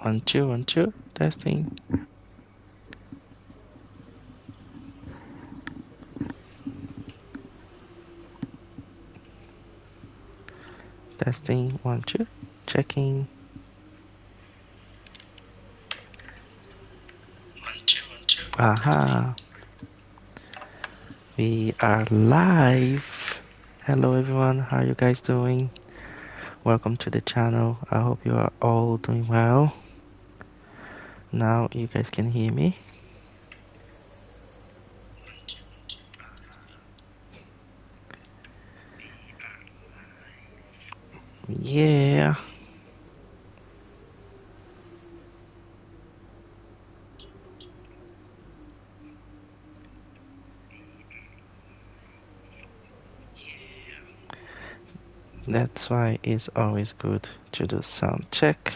1, 2, 1, 2. Testing. Testing. 1, 2. Checking. 1, 2, 1, 2. Aha. We are live. Hello everyone, how are you guys doing? Welcome to the channel. I hope you are all doing well. Now you guys can hear me. Yeah. That's why it's always good to do sound check.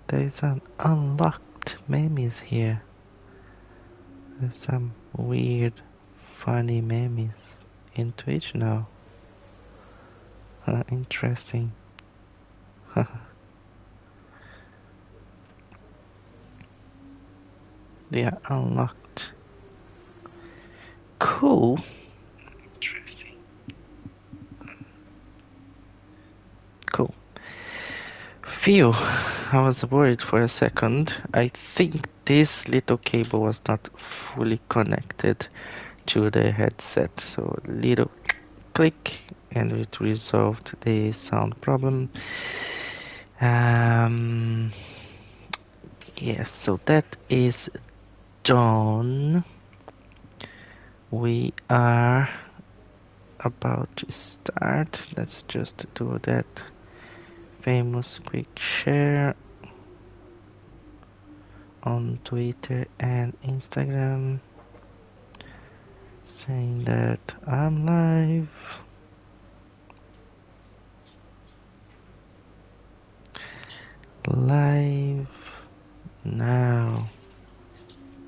There's an unlocked memes here. There's some weird, funny memes in Twitch now. Interesting. They are unlocked. Cool. Interesting. Cool. Phew, I was worried for a second. I think this little cable was not fully connected to the headset. So a little click and it resolved the sound problem. Yes, so that is done. We are about to start. Let's just do that famous quick share on Twitter and Instagram saying that I'm live. Live now.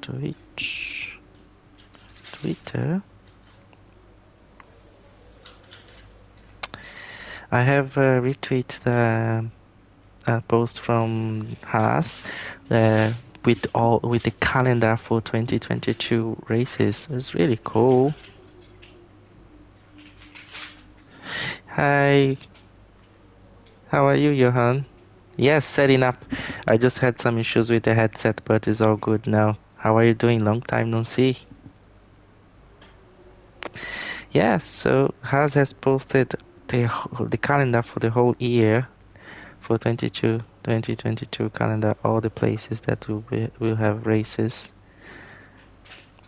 Twitch, Twitter. I have retweeted a post from Haas with the calendar for 2022 races. It's really cool. Hi, how are you, Johan? Yes, setting up. I just had some issues with the headset, but it's all good now. How are you doing? Long time no see. Yeah, so Haas has posted the calendar for the whole year for 2022 calendar, all the places that will have races.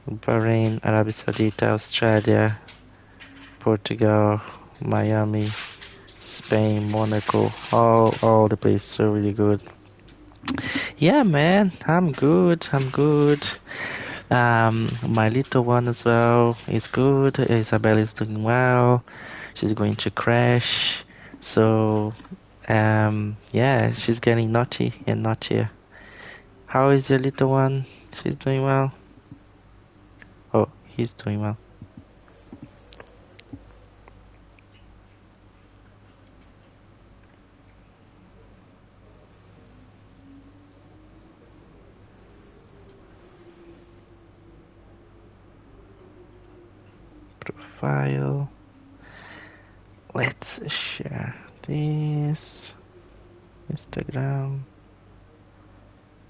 Bahrain, Arabia Saudita, Australia, Portugal, Miami, Spain, Monaco, all the places are really good. Yeah, man, I'm good. My little one as well is good. Isabel is doing well. She's going to crash. So, yeah, she's getting naughty and naughtier. How is your little one? She's doing well? Oh, he's doing well. Profile. Let's share this. Instagram.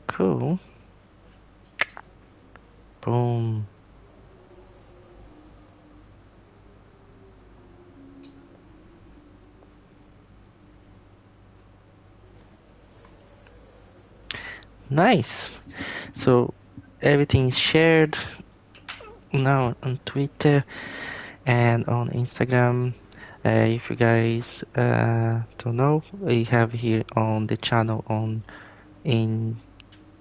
Cool. Boom. Nice. So everything is shared now on Twitter and on Instagram. If you guys don't know, we have here on the channel in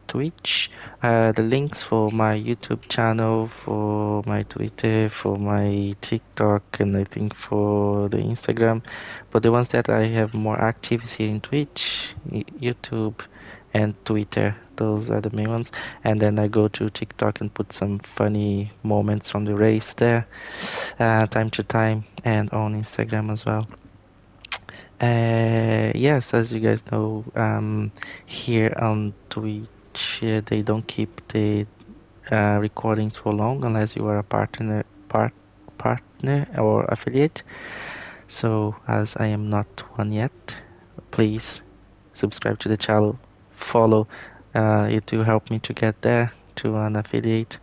Twitch the links for my YouTube channel, for my Twitter, for my TikTok, and I think for the Instagram. But the ones that I have more active is here in Twitch, YouTube, and Twitter. Those are the main ones. And then I go to TikTok and put some funny moments from the race there, time to time, and on Instagram as well. Yes, as you guys know, here on Twitch, they don't keep the recordings for long unless you are a partner or affiliate. So, as I am not one yet, please subscribe to the channel, follow. It will help me to get there to an affiliate.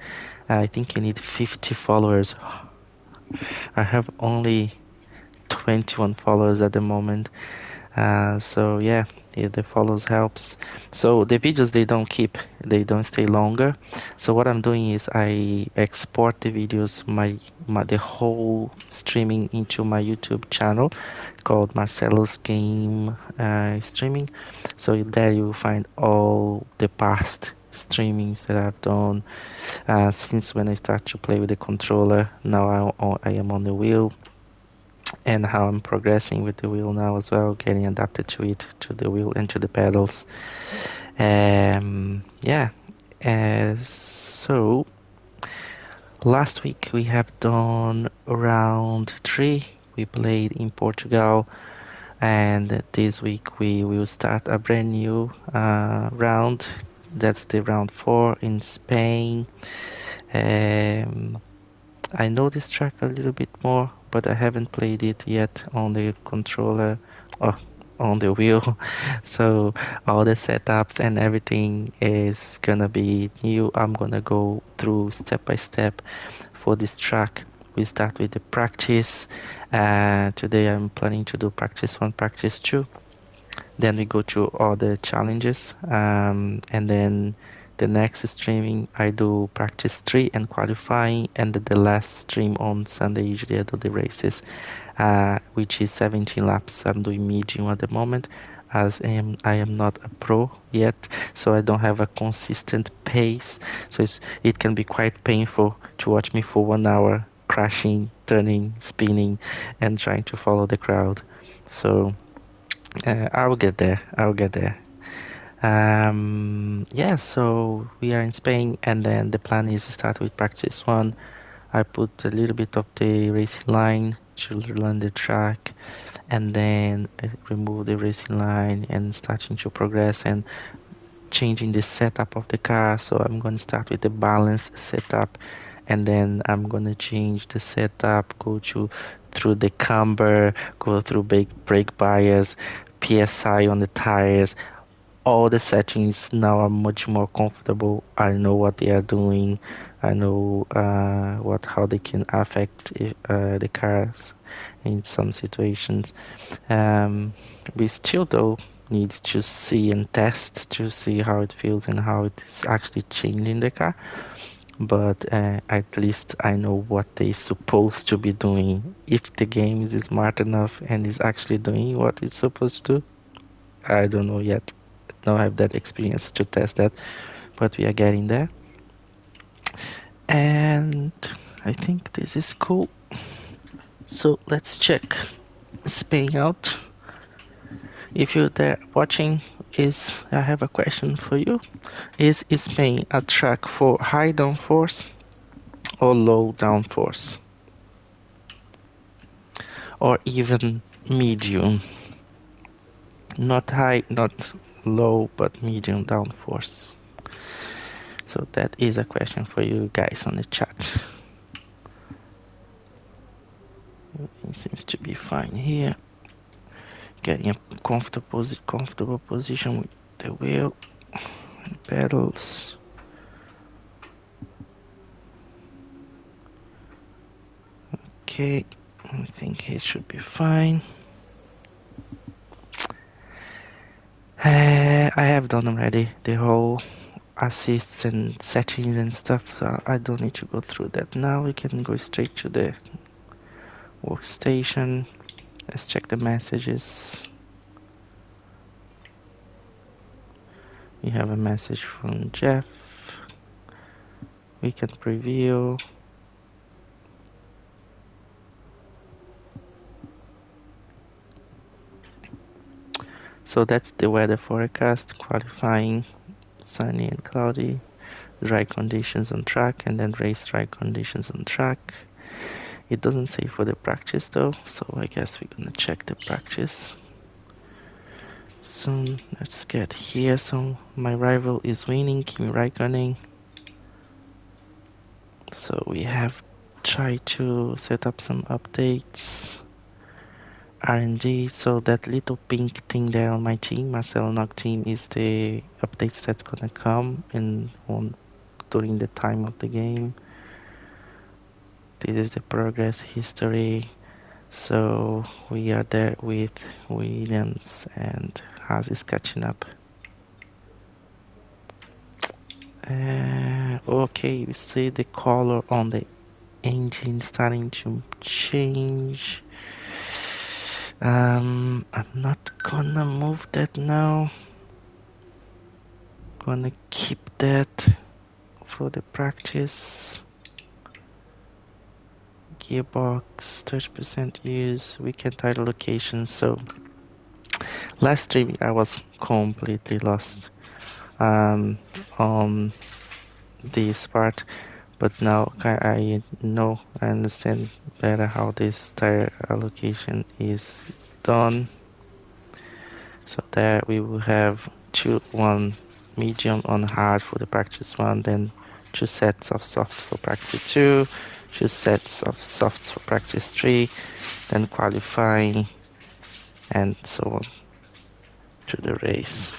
I think you need 50 followers. I have only 21 followers at the moment. So yeah, the follows helps. So the videos they don't stay longer. So what I'm doing is I export the videos, the whole streaming into my YouTube channel called Marcelo's Game Streaming. So there you will find all the past streamings that I've done since when I start to play with the controller. Now I am on the wheel, and how I'm progressing with the wheel now as well, getting adapted to it, to the wheel and to the pedals. Yeah. So last week we have done round 3. We played in Portugal, and this week we will start a brand new round. That's the round 4 in Spain. I know this track a little bit more, but I haven't played it yet on the controller or on the wheel. So all the setups and everything is gonna be new. I'm gonna go through step by step for this track. We start with the practice. Today I'm planning to do practice 1, practice 2. Then we go to all the challenges, and then the next streaming I do practice 3 and qualifying, and the last stream on Sunday usually I do the races, which is 17 laps. I'm doing medium at the moment, as I am not a pro yet, so I don't have a consistent pace. So it can be quite painful to watch me for 1 hour crashing, turning, spinning, and trying to follow the crowd. So I will get there. I will get there. Yeah, so we are in Spain, and then the plan is to start with practice 1. I put a little bit of the racing line to learn the track, and then remove the racing line and starting to progress and changing the setup of the car. So I'm going to start with the balance setup, and then I'm going to change the setup, go through the camber, go through brake bias, PSI on the tires, all the settings. Now I'm much more comfortable. I know what they are doing. I know how they can affect the cars in some situations. We still though need to see and test to see how it feels and how it is actually changing the car. But at least I know what they're supposed to be doing. If the game is smart enough and is actually doing what it's supposed to do, I don't know yet. Don't have that experience to test that, but we are getting there. And I think this is cool. So let's check Spain out. If you're there watching, I have a question for you. Is Spain a track for high downforce or low downforce? Or even medium? Not high, not low, but medium downforce. So that is a question for you guys on the chat. It seems to be fine here. Getting a comfortable position with the wheel and pedals. Okay, I think it should be fine. I have done already the whole assists and settings and stuff, so I don't need to go through that now. We can go straight to the workstation. Let's check the messages. We have a message from Jeff. We can preview. So that's the weather forecast, qualifying, sunny and cloudy, dry conditions on track, and then race dry conditions on track. It doesn't say for the practice though, so I guess we're gonna check the practice. soon. Let's get here. So my rival is winning, Kimi Raikkonen. So we have tried to set up some updates. RNG, so that little pink thing there on my team, Marcel Nog team, is the updates that's gonna come during the time of the game. This is the progress history. So we are there with Williams, and Haas is catching up. Okay, we see the color on the engine starting to change. I'm not gonna move that now. Gonna keep that for the practice. Gearbox 30% use, weekend title location. So last stream I was completely lost on this part, but now I know, I understand better how this tire allocation is done. So there we will have one medium on hard for the practice one, then 2 sets of softs for practice 2, 2 sets of softs for practice 3, then qualifying, and so on to the race.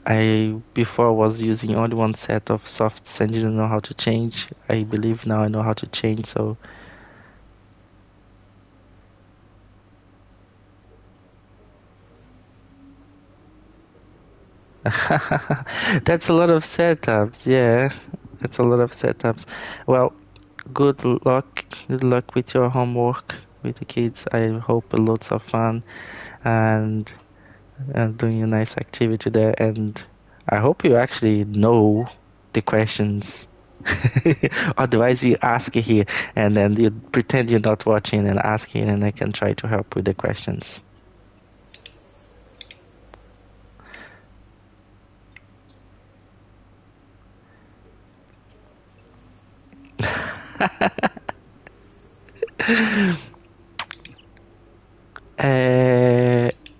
I before was using only one set of softs and didn't know how to change. I believe now I know how to change, so that's a lot of setups, yeah. That's a lot of setups. Well, good luck with your homework with the kids. I hope lots of fun and doing a nice activity there, and I hope you actually know the questions. Otherwise you ask it here and then you pretend you're not watching and ask it, and I can try to help with the questions.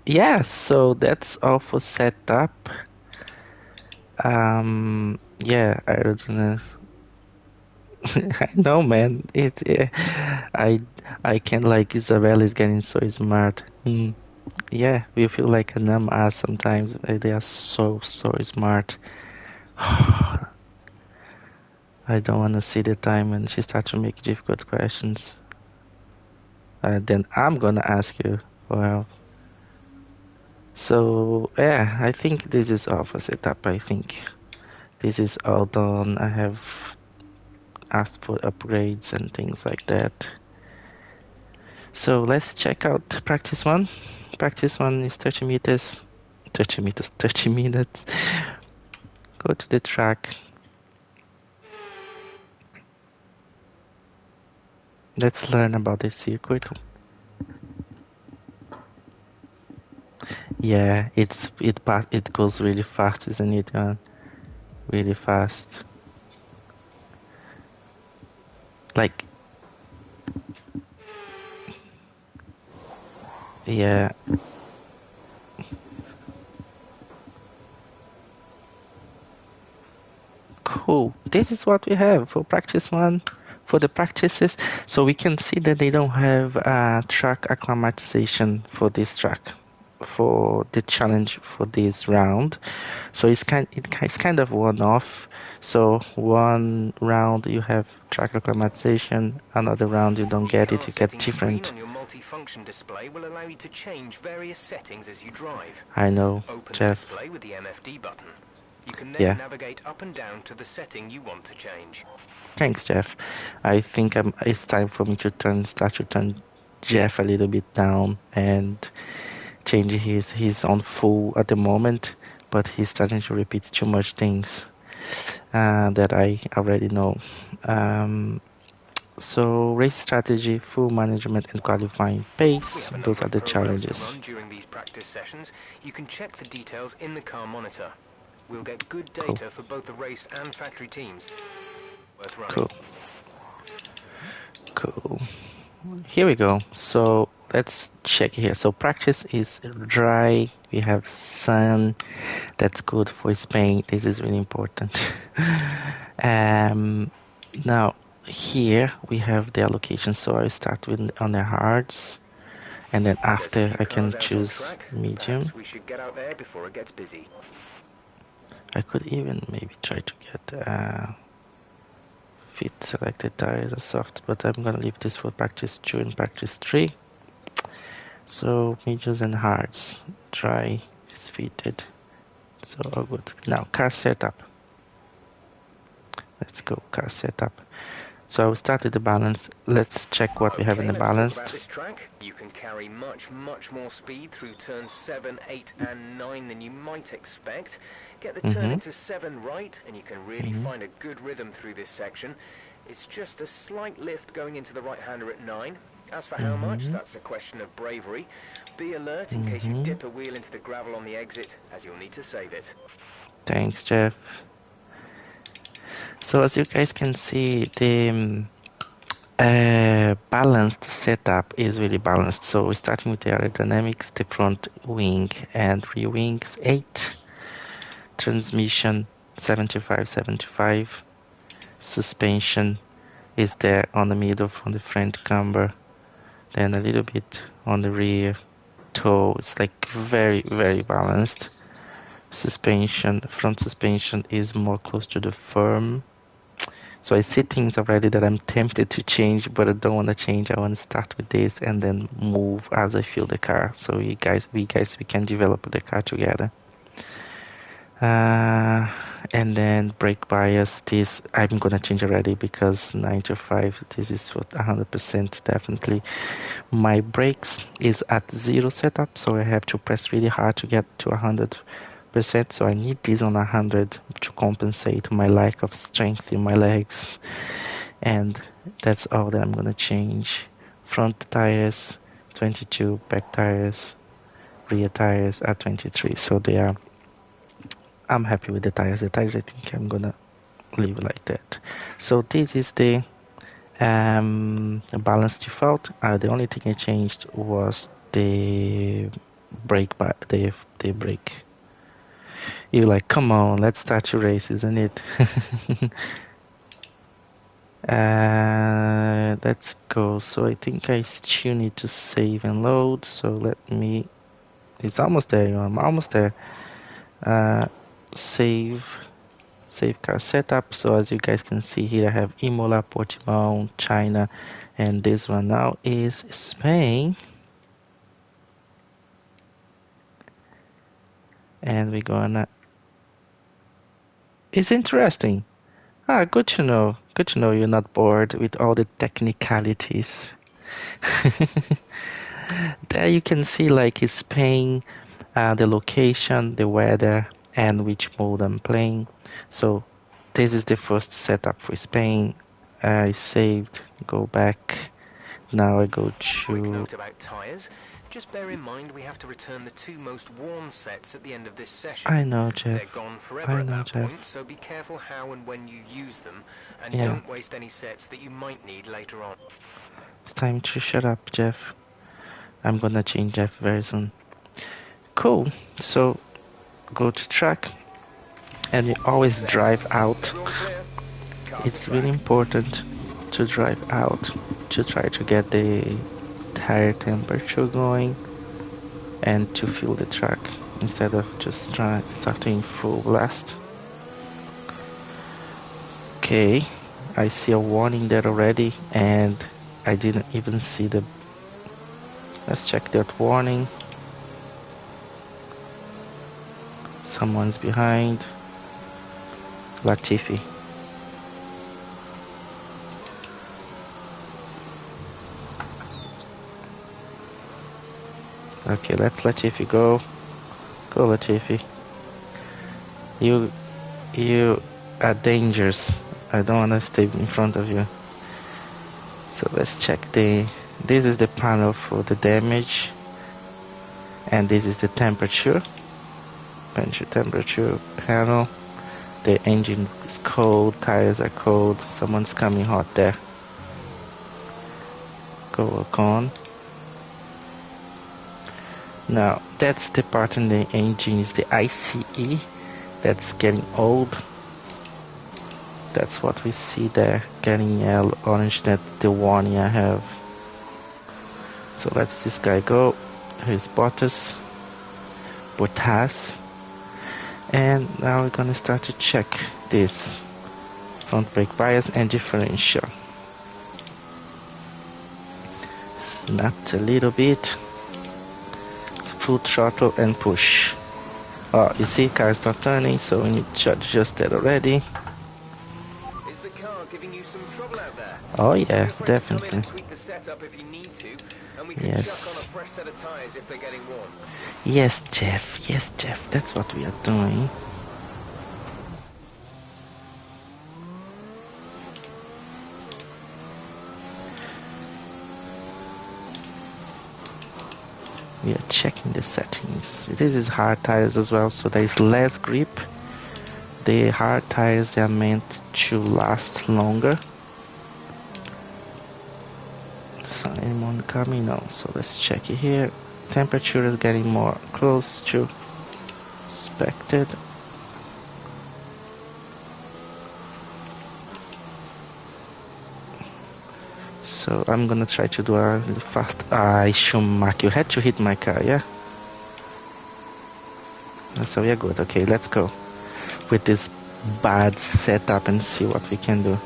Yeah, so that's all for setup. Yeah, aerodynamics. I know, man. I can't, like, Isabel is getting so smart. Yeah, we feel like a numb ass sometimes. They are so smart. I don't want to see the time when she starts to make difficult questions. Then I'm gonna ask you for help. So yeah, I think this is all for setup. I think this is all done. I have asked for upgrades and things like that. So let's check out practice one. Practice one is 30 meters. 30 meters, 30 minutes. Go to the track. Let's learn about the circuit. Yeah, it goes really fast, isn't it? Really fast. Like, yeah. Cool. This is what we have for practice one, for the practices. So we can see that they don't have track acclimatization for this track, for the challenge for this round. So it's kind of one-off. So one round you have track acclimatization, another round you don't get it. You get different. On your multi-function display will allow you to change various settings as you drive. I know, Open Jeff. the display with the MFD button. You can then navigate up and down to the setting you want to change. Thanks, Jeff. I think it's time for me to start to turn Jeff a little bit down and change he's on full at the moment, but he's starting to repeat too much things that I already know. So race strategy, full management, and qualifying pace. Those are the challenges. During these practice sessions, you can check the details in the car monitor. We'll get good data for both the race and factory teams. Worth running. Cool. here we go. So let's check here. So practice is dry. We have sun. That's good for Spain. This is really important. Now here we have the allocation. So I start with on the hards, and then There's a after few I can cars out on choose track. medium. Perhaps we should get out there before it gets busy. I could even maybe try to get fit selected tires or soft, but I'm gonna leave this for practice 2 and practice 3. So mediums and hards, dry is fitted. So all good. Now car setup. Let's go car setup. So I will start with the balance. Let's check what we have in the Let's talk about balanced. this track. You can carry much more speed through turns 7, 8 and 9 than you might expect. Get the turn into 7 right and you can really find a good rhythm through this section. It's just a slight lift going into the right-hander at 9. As for how much, that's a question of bravery. Be alert in case you dip a wheel into the gravel on the exit, as you'll need to save it. Thanks, Jeff. So as you guys can see, the balanced setup is really balanced. So we're starting with the aerodynamics, the front wing and rear wings 8, transmission 75, suspension is there on the middle from the front camber, then a little bit on the rear toe. It's like very balanced. Suspension, front suspension is more close to the firm. So I see things already that I'm tempted to change, but I don't want to change. I want to start with this and then move as I feel the car. So we can develop the car together. And then brake bias, this I'm gonna change already because 9 to 5, this is for 100% definitely. My brakes is at 0 setup, so I have to press really hard to get to 100%. So I need this on 100 to compensate my lack of strength in my legs. And that's all that I'm gonna change. Front tires 22, back tires, rear tires are 23. So they are. I'm happy with the tires. The tires, I think I'm gonna leave it like that. So this is the balance default. The only thing I changed was the brake, the brake. You're like, come on, let's start your race, isn't it? Let's go. So I think I still need to save and load. So let me. It's almost there. I'm almost there. Save car setup. So as you guys can see here, I have Imola, Portimao, China, and this one now is Spain. And we're gonna. It's interesting. Good to know. Good to know you're not bored with all the technicalities. There you can see like it's Spain, the location, the weather, and which mode I'm playing. So this is the first setup for Spain. I saved, go back. Now I go Quick to. note about tyres. Just bear in mind we have to return the 2 most worn sets at the end of this session. I know, Jeff. They're gone forever I at know, that Jeff. point, so be careful how and when you use them, and Yeah. don't waste any sets that you might need later on. It's time to shut up, Jeff. I'm gonna change Jeff very soon. Cool. So go to track, and you always drive out. It's really important to drive out to try to get the tire temperature going and to feel the track instead of just starting full blast. Okay, I see a warning there already and I didn't even see the. Let's check that warning. Someone's behind. Latifi. Okay, let's Latifi go. Go, Latifi. You are dangerous. I don't want to stay in front of you. So let's check this is the panel for the damage. And this is the temperature. Temperature panel. The engine is cold, tires are cold, someone's coming hot there. go work on. Now that's the part in the engine is the ICE that's getting old. That's what we see there, getting yellow, orange, that the warning I have. So let's this guy go. Here's Bottas. And now we're gonna start to check this front brake bias and differential. Snap a little bit, full throttle and push. Oh, you see, car is not turning, so we need to adjust that already. Is the car giving you some trouble out there? Oh yeah, Feel free to come in definitely. and tweak the setup if you need to, and we can chuck on a fresh set of tires if they're getting warm. Yes, Jeff, that's what we are doing. We are checking the settings. This is hard tires as well, so there is less grip. The hard tires, they are meant to last longer. So anyone coming? No, so let's check it here. Temperature is getting more close to expected. So I'm gonna try to do a little fast. Schumacher, you had to hit my car, yeah? So we are good. Okay, let's go with this bad setup and see what we can do.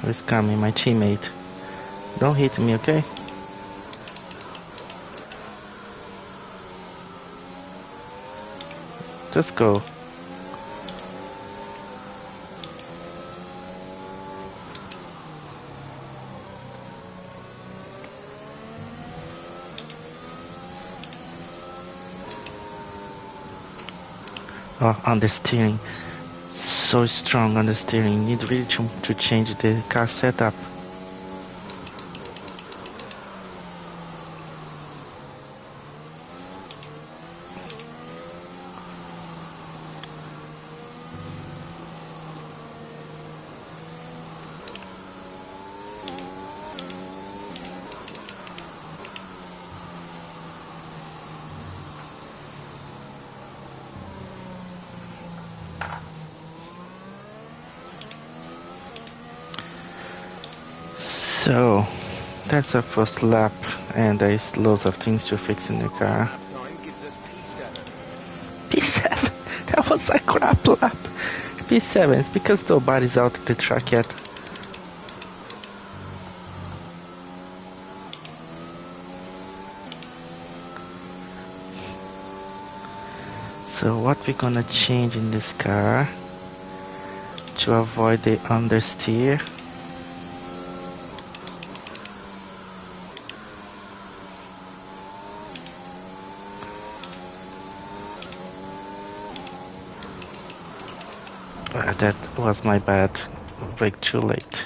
Who's coming? My teammate. Don't hit me, okay? Just go. Oh, on the steering. So strong on the steering. Need really to change the car setup. So that's our first lap, and there's loads of things to fix in the car. Time gives us P7, that was a crap lap. P7, it's because nobody's out at the track yet. So what we're gonna change in this car to avoid the understeer. That was my bad. Brake too late.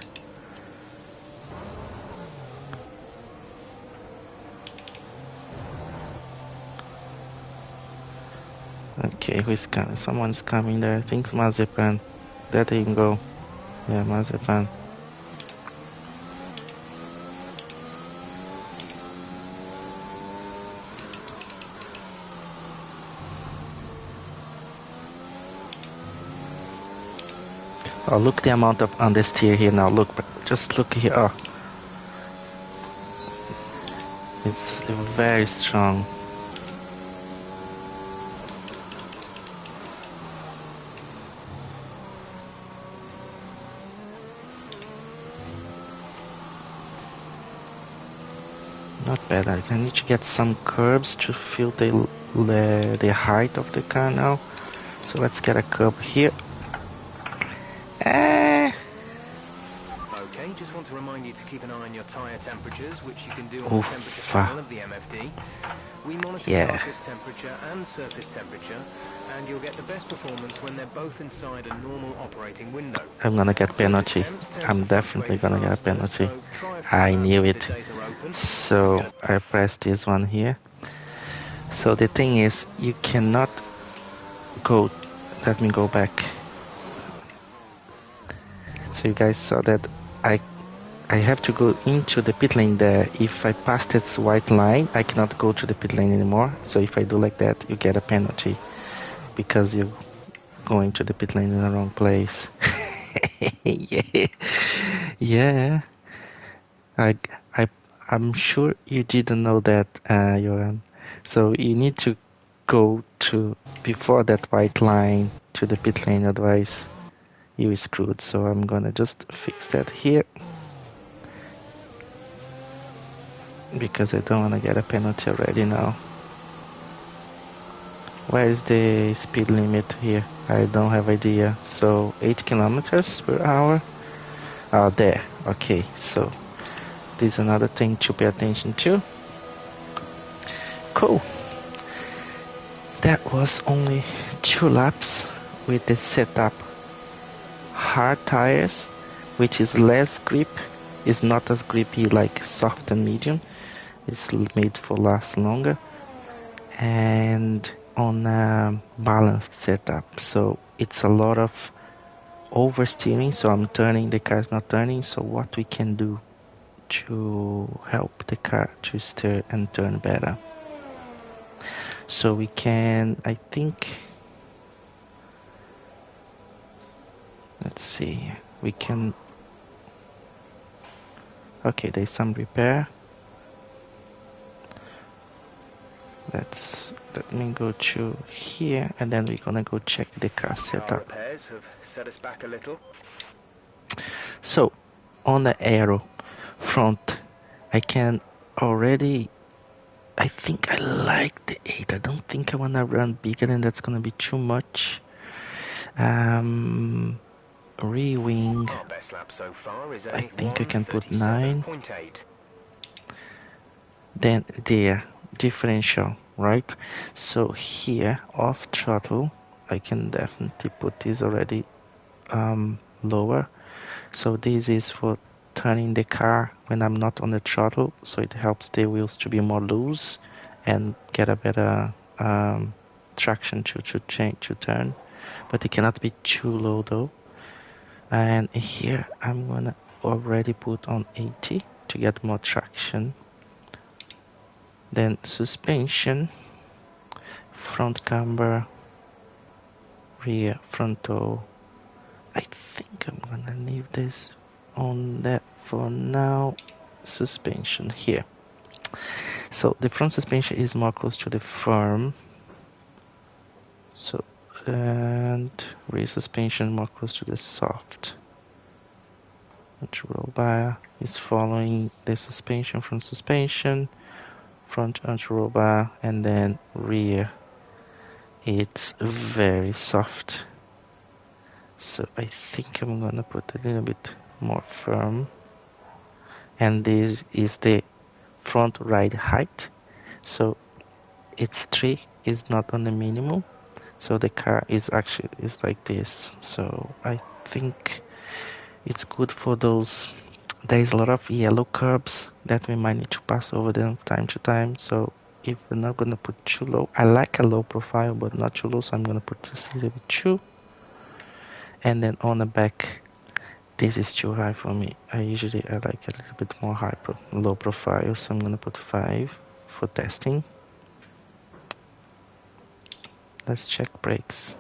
Okay, who's coming? Someone's coming there. I think it's Mazepan. Let him go. Yeah, Mazepan. Oh, look the amount of understeer here now. Look, just look here. Oh, it's very strong. Not bad. I need to get some curbs to feel the height of the car now. So let's get a curb here. Okay, want to remind you to keep an eye on your tyre temperatures, which you can do on the temperature panel of the MFD. We monitor carcass temperature and surface temperature, and you'll get the best performance when they're both inside a normal operating window. I'm gonna get penalty. I'm definitely gonna get a penalty. I knew it. So I pressed this one here. So the thing is, you cannot go. Let me go back. So you guys saw that I have to go into the pit lane there. If I pass this white line, I cannot go to the pit lane anymore. So if I do like that, you get a penalty because you're going to the pit lane in the wrong place. Yeah. I'm sure you didn't know that, Johan. So you need to go to before that white line to the pit lane, otherwise you is screwed. So I'm gonna just fix that here because I don't wanna get a penalty already now. Where is the speed limit here? I don't have idea. So 8 kilometers per hour. Oh, there. Okay, so this is another thing to pay attention to. Cool. That was only 2 laps with the setup. Hard tires, which is less grip, is not as grippy like soft and medium. It's made for last longer. And on a balanced setup, so it's a lot of oversteering. So I'm turning, the car is not turning. So what we can do to help the car to steer and turn better? So we can, I think, let's see, we can, okay, there's some repair. Let me go to here, and then we're gonna go check the car setup. Car repairs have set us back a little. So on the aero front, I can already, I think I like the 8. I don't think I wanna run bigger than that's gonna be too much. Re-wing, Our best lap so far is I think I can put 9. 1:37.8. Then there, differential, right? So here, off throttle, I can definitely put this already lower. So this is for turning the car when I'm not on the throttle, so it helps the wheels to be more loose and get a better traction to turn. But it cannot be too low though. And here I'm gonna already put on 80 to get more traction. Then suspension, front camber, rear frontal. I think I'm gonna leave this on that for now. Suspension here. So the front suspension is more close to the firm. So, and rear suspension more close to the soft. Anti-roll bar is following the suspension from suspension. Front anti-roll bar, and then rear, it's very soft. So I think I'm gonna put a little bit more firm. And this is the front ride height. So it's 3, is not on the minimum. So the car is actually is like this. So I think it's good for those. There is a lot of yellow curbs that we might need to pass over them time to time. So if we're not gonna put too low, I like a low profile but not too low, so I'm gonna put just a little bit 2. And then on the back, this is too high for me. I like a little bit more low profile, so I'm gonna put 5 for testing. Let's check brakes.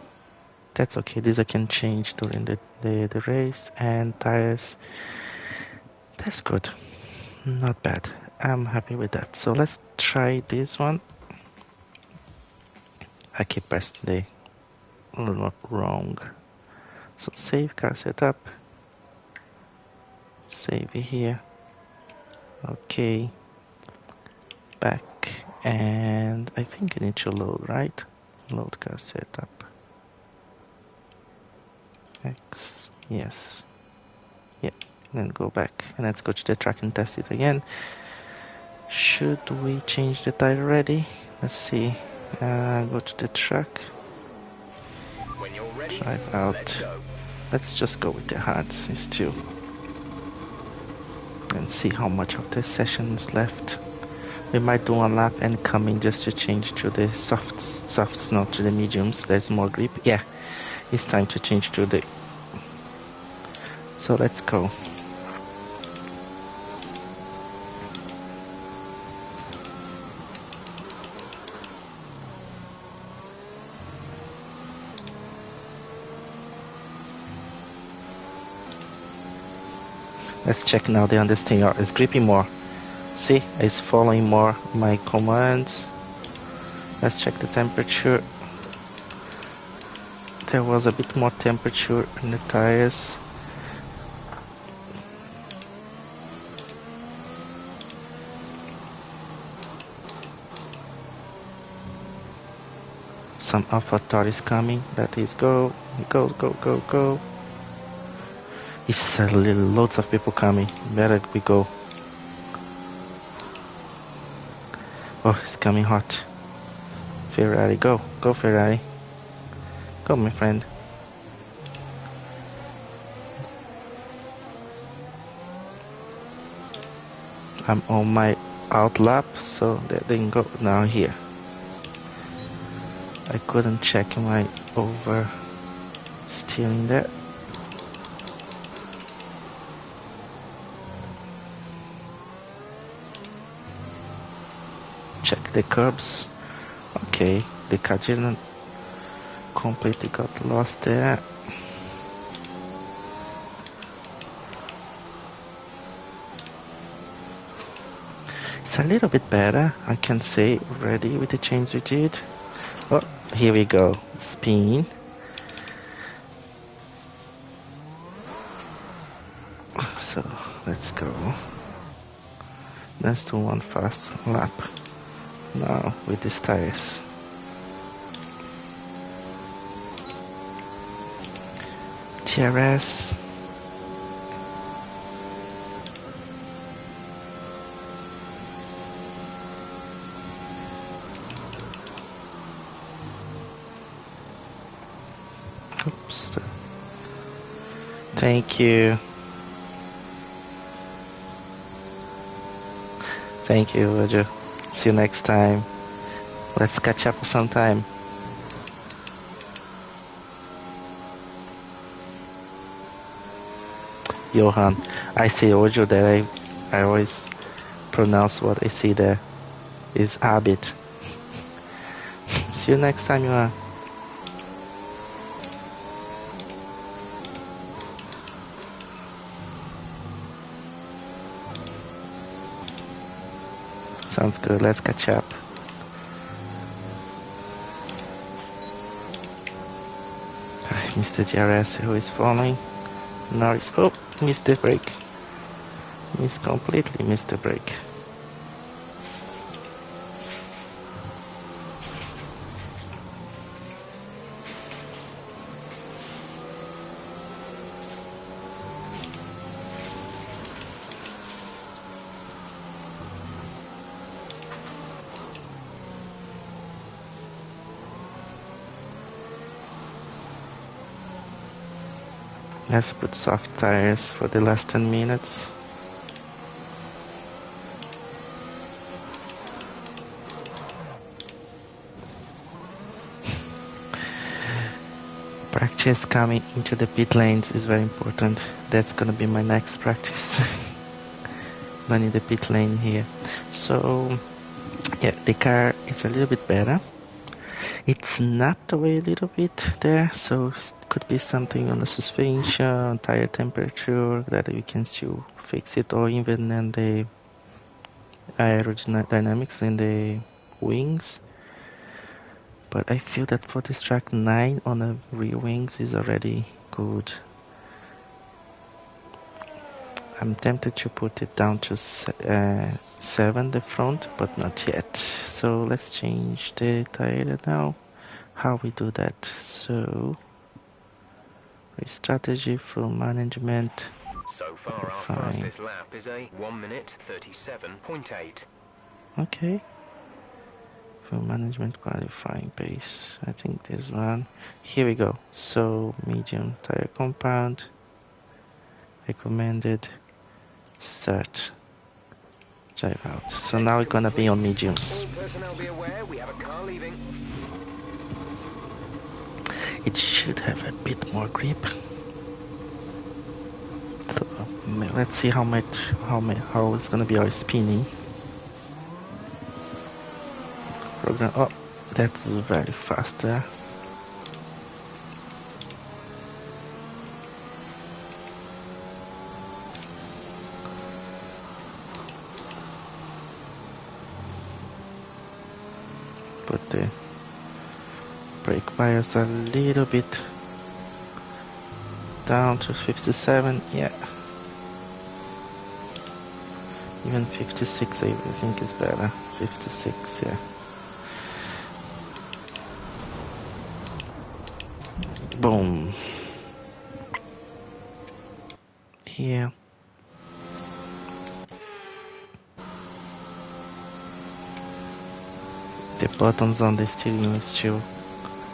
That's okay. This I can change during the race. And tires, that's good. Not bad. I'm happy with that. So let's try this one. I keep pressing the wrong. So save car setup. Save it here. Okay. Back. And I think I need to load, right? Load car setup. X. Yes. Yeah. and go back. And let's go to the track and test it again. Should we change the tire already? Let's see. Go to the track. When you're ready, Drive out. let's go. Let's just go with the hards still. And see how much of the session is left. We might do a lap and come in just to change to the softs, not to the mediums. There's more grip. Yeah, it's time to change to the... So let's go. Let's check now the understeer. It's gripping more. See, it's following more my commands. Let's check the temperature. There was a bit more temperature in the tires. Some Alpha Tor is coming. That is go. Go, go, go, go. It's loads of people coming. Better we go. Oh, it's coming hot. Ferrari, go. Go, Ferrari. Go, my friend. I'm on my out lap, so that didn't go now here. I couldn't check my over steering there. Check the curbs. Okay, the car didn't completely got lost there. It's a little bit better, I can say, already with the change we did. Oh, here we go. Spin. So let's go. Let's do one fast lap now with these tires. TRS. Oops. Thank you. Thank you, Roger. See you next time. Let's catch up sometime. Johan, I say Ojo that I always pronounce what I see there is habit. See you next time, Johan. Sounds good, let's catch up. Mr. GRS who is following. Norris, oh, missed the brake. Completely missed the brake. Let's put soft tires for the last 10 minutes. Practice coming into the pit lanes is very important. That's gonna be my next practice. Learning the pit lane here. So, yeah, the car is a little bit better. It's snapped away a little bit there, so it could be something on the suspension, tire temperature, that we can still fix it, or even in the aerodynamics in the wings. But I feel that for this track 9 on the rear wings is already good. I'm tempted to put it down to 7 the front, but not yet. So let's change the tire now. How we do that? So strategy, full management. So far, our Fine. fastest lap is a 1 minute 37.8. Okay. For management qualifying pace, I think this one. Here we go. So medium tire compound. Recommended. Start. Drive out. So now we're gonna be on mediums. All personnel be aware, we have a car leaving. It should have a bit more grip. So let's see how it's gonna be our spinning. Program. Oh, that's very fast there. Put the brake bias a little bit down to 57. Yeah. Even 56 I think is better. 56, yeah. Boom. Here. The buttons on the steering is still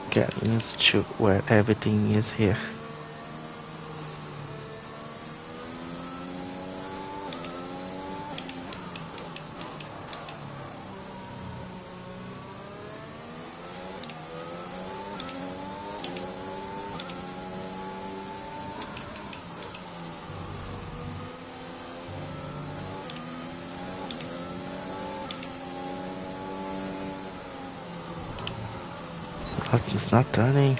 getting used to where everything is here. But it's not turning.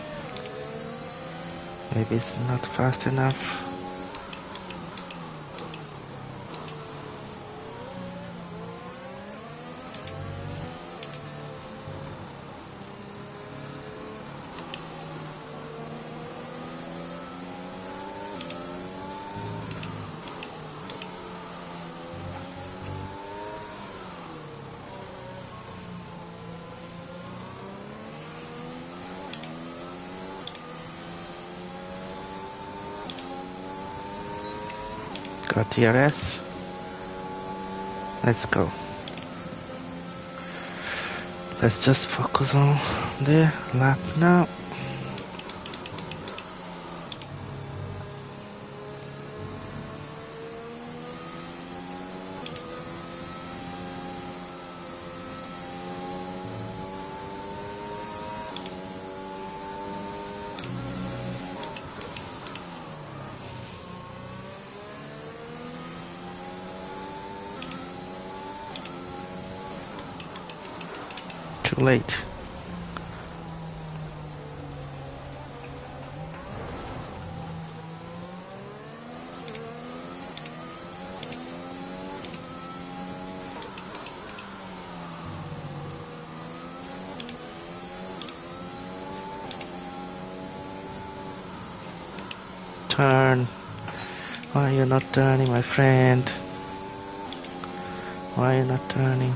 Maybe it's not fast enough. Got TRS. Let's go. Let's just focus on the lap now. Too late. Turn. Why are you not turning, my friend? Why are you not turning?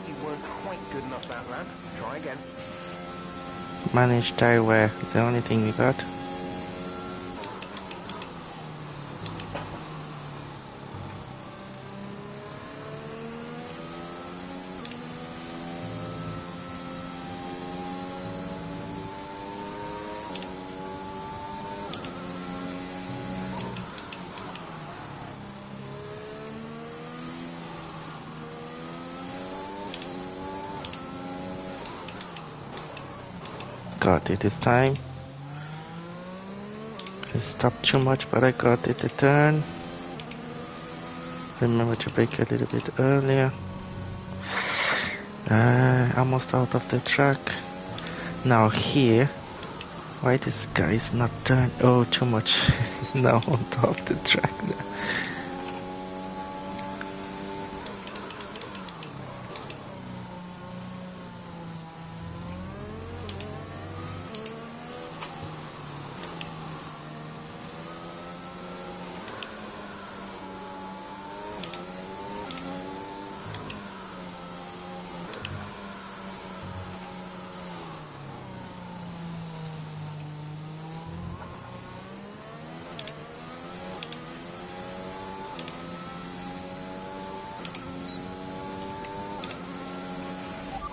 You weren't quite good enough that lap. Try again. Manage tire wear is the only thing we got. Got it this time. I stopped too much, but I got it a turn. Remember to brake a little bit earlier. Almost out of the track. Now here, Why this guy is not turned? Oh, too much. Now on top of the track now.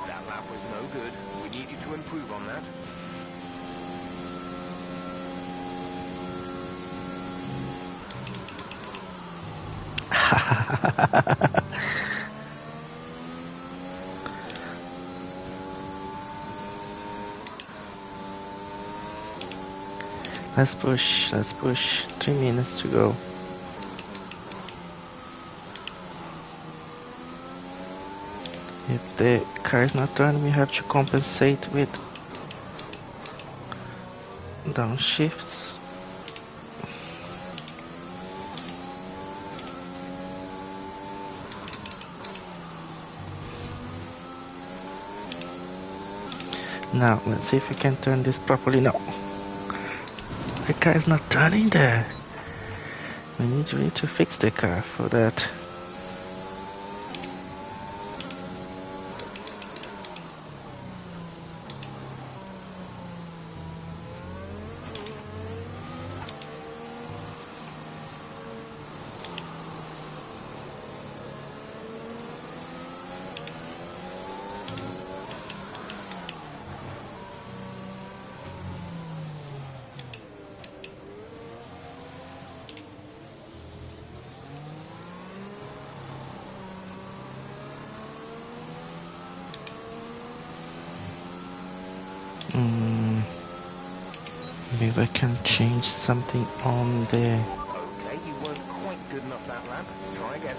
That lap was no good. We need you to improve on that. Let's push, let's push. 3 minutes to go. If the car is not turned, we have to compensate with downshifts. Now, let's see if we can turn this properly. No. The car is not turning there. We need really to fix the car for that. Maybe I can change something on the... Okay, you weren't quite good enough that lap. Try again.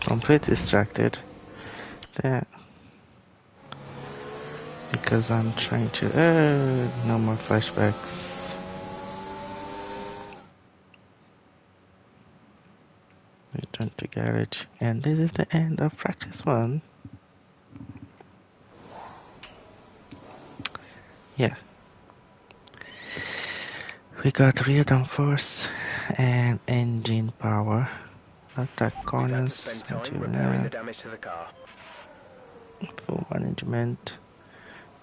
Completely distracted there because I'm trying to no more flashbacks. Return to garage, and this is the end of practice 1. Yeah, we got rear downforce and engine power. Attack We've had to corners, spend time repairing the damage to the car. full management,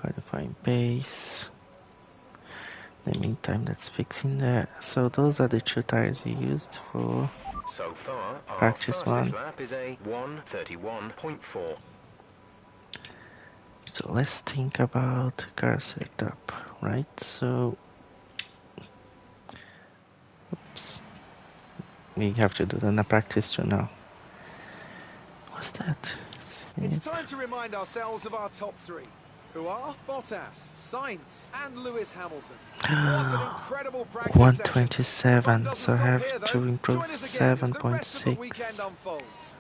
qualifying pace. In the meantime, that's fixing that. So those are the 2 tires we used for So far, our practice fastest 1. lap is a 1:31.4. So let's think about car setup, right? So, oops, we have to do the practice 2 now. What's that? It's time to remind ourselves of our top 3, who are Bottas, Sainz, and Lewis Hamilton. What an incredible practice 127, so I have here, to improve Join us again as the rest of the 7.6. weekend unfolds.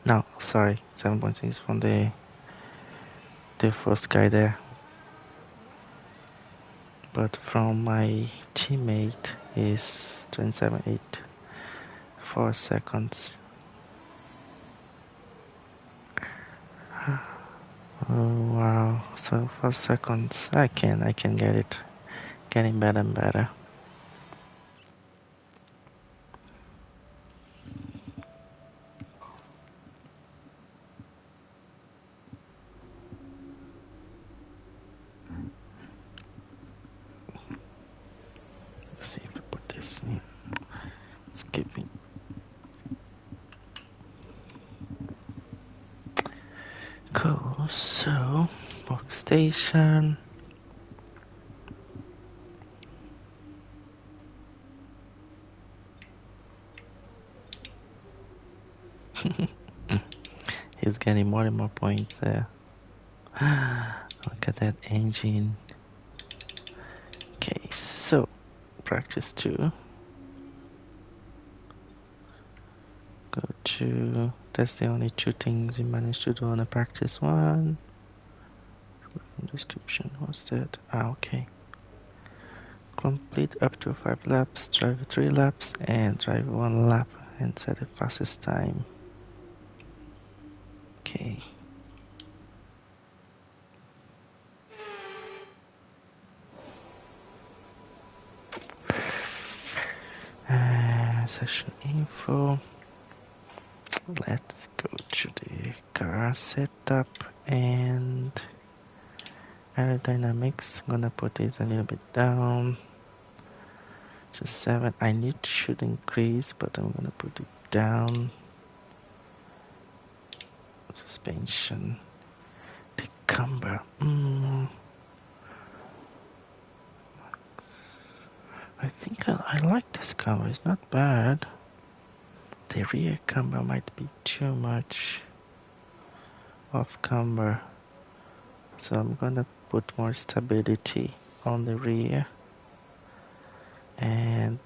No, sorry, 7.6 from the first guy there. But from my teammate is 27.84 seconds. Oh wow, so 4 seconds, I can get it. Getting better and better. Let's see if we put this in. Skipping. Cool, so workstation. getting more and more points there. Look at that engine. Okay, so practice 2. Go to, that's the only 2 things we managed to do on a practice 1. Description, what's that? Okay. Complete up to 5 laps, drive 3 laps, and drive 1 lap and set the fastest time. Okay. Session info. Let's go to the car setup and aerodynamics. I'm gonna put this a little bit down to 7. Should increase, but I'm gonna put it down. Suspension. The camber. I think I like this camber. It's not bad. The rear camber might be too much off camber, so I'm gonna put more stability on the rear, and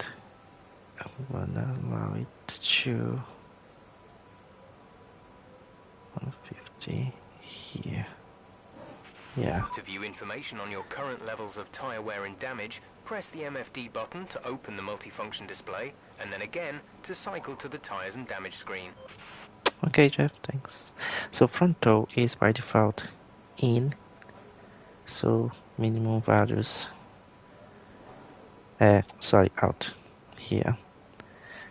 I'm gonna allow it to 150 here. Yeah. To view information on your current levels of tyre wear and damage, press the MFD button to open the multifunction display, and then again to cycle to the tyres and damage screen. Okay, Jeff, thanks. So front toe is by default in, so minimum values, out here.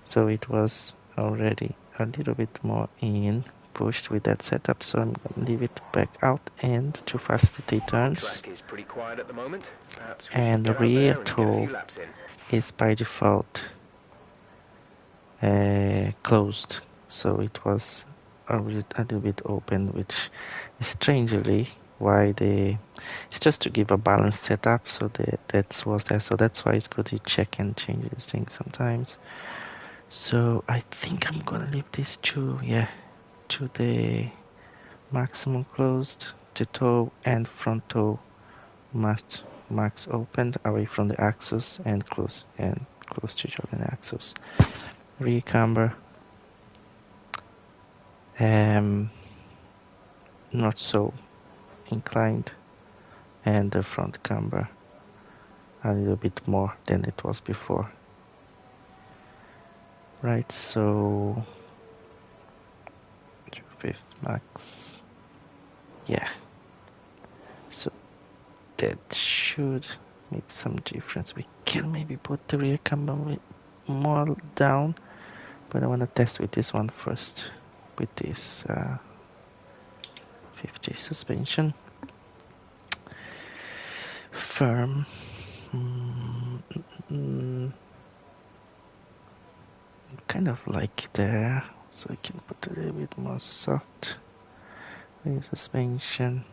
So it was already a little bit more in, pushed with that setup, so I'm gonna leave it back out and to facilitate turns. Track is pretty quiet at the moment. And the rear toe is by default closed, so it was a little bit open, which is strangely why it's just to give a balanced setup, so that was there. So that's why it's good to check and change these things sometimes. So I think I'm gonna leave this to the maximum closed, the toe and front toe max opened away from the axis and close to jogging axis. Rear camber not so inclined, and the front camber a little bit more than it was before. Right, so 5th max, yeah, so that should make some difference. We can maybe put the rear camber more down, but I want to test with this one first, with this 50 suspension. Firm. Kind of like there, so I can put a little bit more soft rear suspension.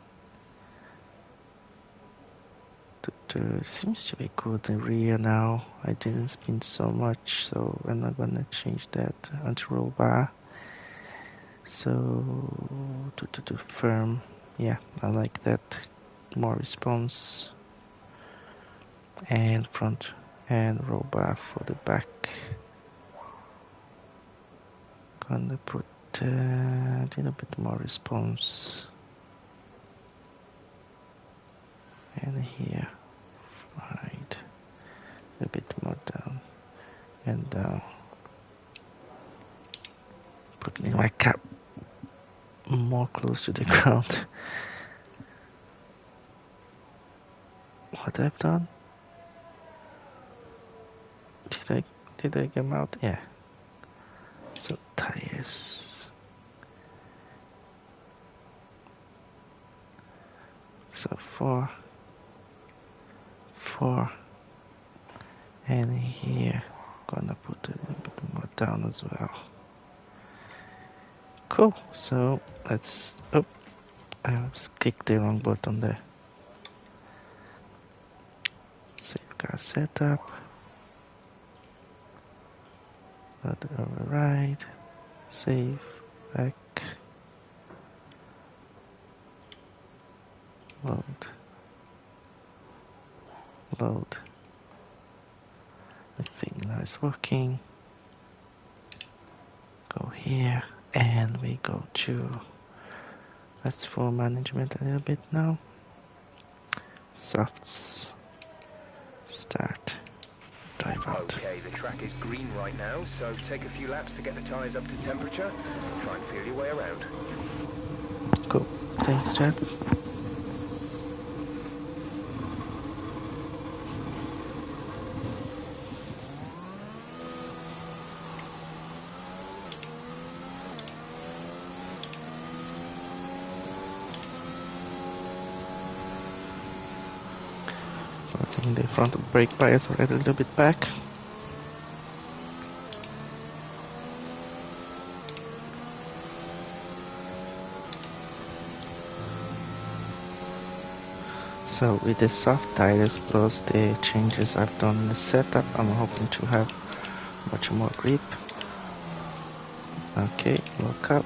Seems to be good in rear now. I didn't spin so much, so I'm not gonna change that anti-roll bar. So to firm, yeah, I like that. More response, and front and roll bar for the back. Gonna put a little bit more response, and here, right, a bit more down and down. Putting my cap more close to the ground. What I've done? Did I come out? Yeah. So tires. So 4, and here gonna put a little bit more down as well. Cool. So let's. Oh, I clicked the wrong button there. Save car setup. Not override. Save. Back. Load. Load. I think now it's working. Go here and we go to, let's for management a little bit now. Softs. Start. Drive out. Okay, the track is green right now, so take a few laps to get the tyres up to temperature. Try and feel your way around. Cool. Thanks, Chad. Putting the front brake bias right a little bit back. So with the soft tires plus the changes I've done in the setup, I'm hoping to have much more grip. Okay, look up.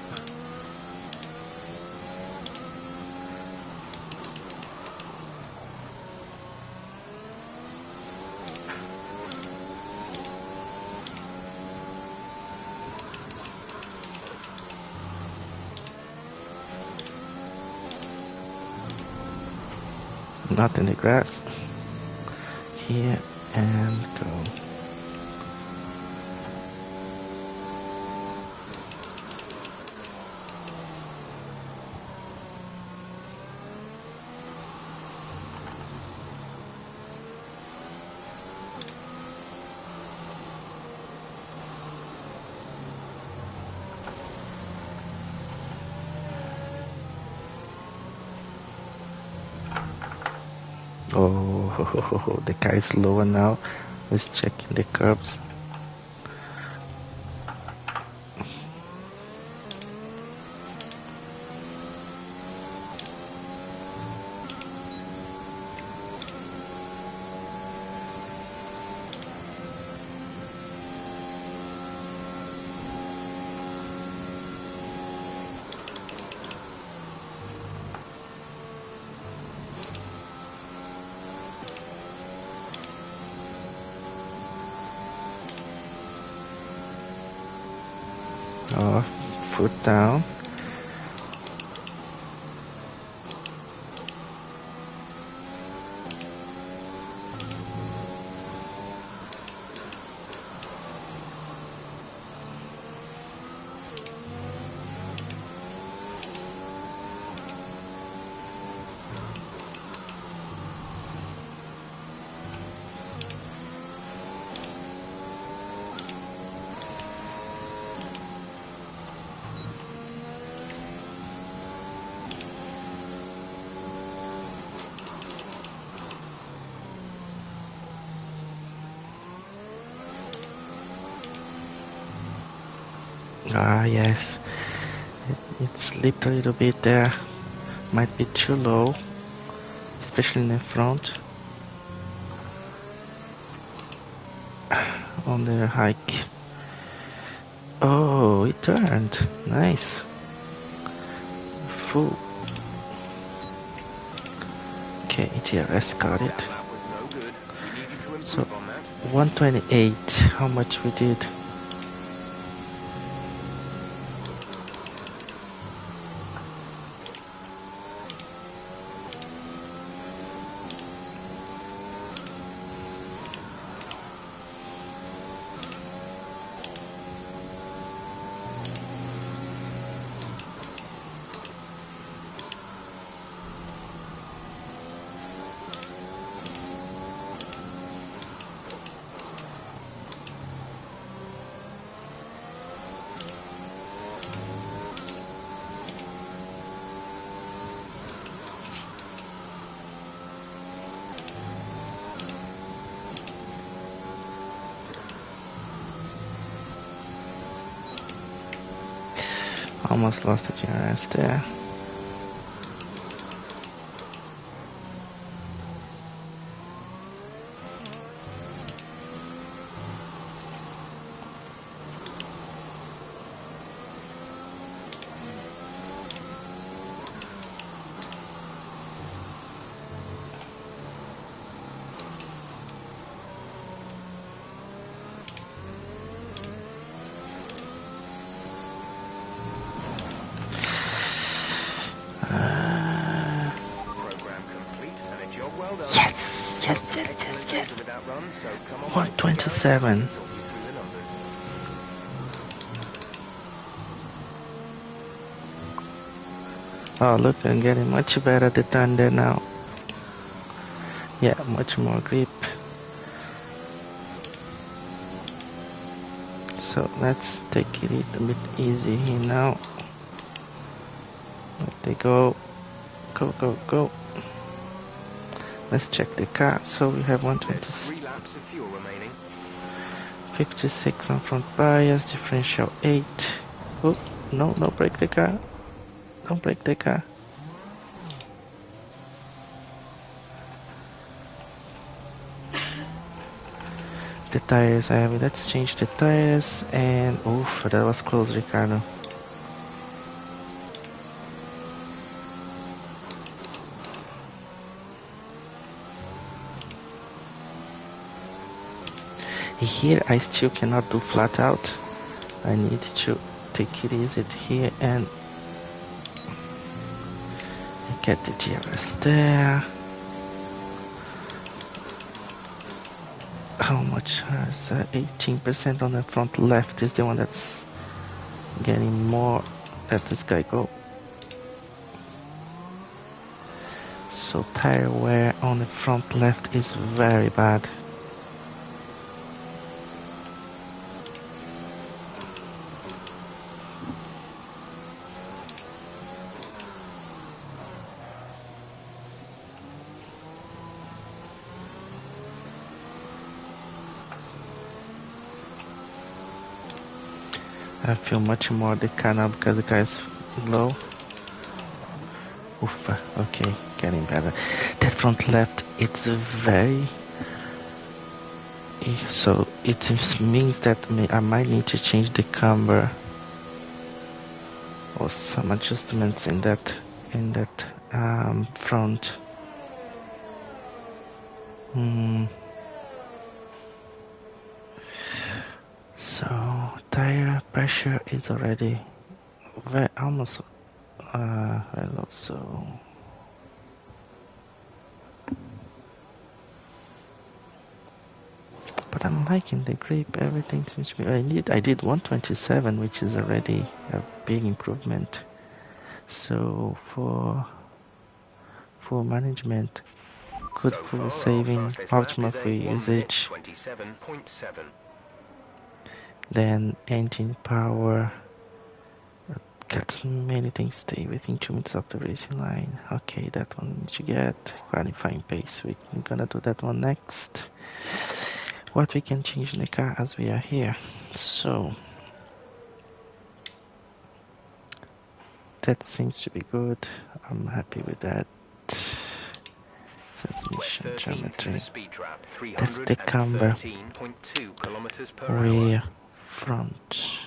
Not in the grass. Here and go. Oh, the car is lower now. Let's check in the curbs. Foot down. Ah, yes. It slipped a little bit there. Might be too low, especially in the front. On the hike. Oh, it turned. Nice. Full. Okay, TRS got it. That was no good. You needed to improve So, on that. 128. How much we did? Almost lost the GRS there. Well done. Yes, yes, yes, Excellent yes, data yes. with that run, so come on back to the garage 127. and talk you through the numbers. Oh, look, I'm getting much better the turn there now. Yeah, much more grip. So let's take it a bit easy here now. Let they go. Go, go, go. Let's check the car. So we have There's 126. 3 laps of fuel remaining. 56 on front bias, differential 8. Oh, no, no, break the car. Don't break the car. The tires I have, let's change the tires. And oof, that was close, Ricardo. Here I still cannot do flat out. I need to take it easy here and get the GRS there. How much has 18% on the front left is the one that's getting more. Let this guy go. So tire wear on the front left is very bad. I feel much more the car now because the car is low. Oof, okay, getting better. That front left, it's very... So it means that I might need to change the camber or some adjustments in that front. So tire pressure is already almost very low. So but I'm liking the grip. Everything seems to be. I did 127, which is already a big improvement. So for management, good So fuel far, saving, our fastest lap optimal is a fuel 1 minute usage. 27.7. Then engine power. Gets many things stay within 2 minutes of the racing line. Okay, that one need to get qualifying pace. We're gonna do that one next. What we can change in the car as we are here. So that seems to be good. I'm happy with that. Transmission We're 13th in geometry. the speed trap, That's the camber. 313.2 kilometers per hour. Rear, front.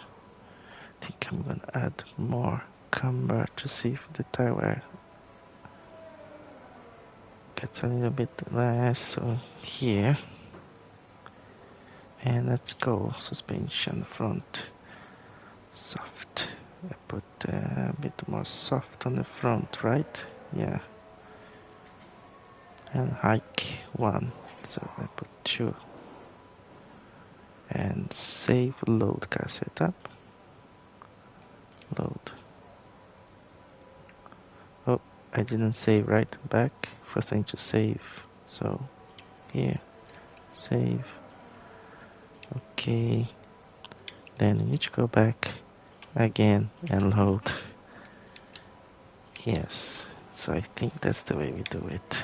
I think I'm gonna add more camber to see if the tire wear gets a little bit less. So here, and let's go suspension front soft. I put a bit more soft on the front, right? Yeah. And hike 1, so I put 2. And save load car setup. Load. Oh, I didn't save, right? Back. First I need to save. So here, save. Okay. Then I need to go back again and load. Yes. So I think that's the way we do it.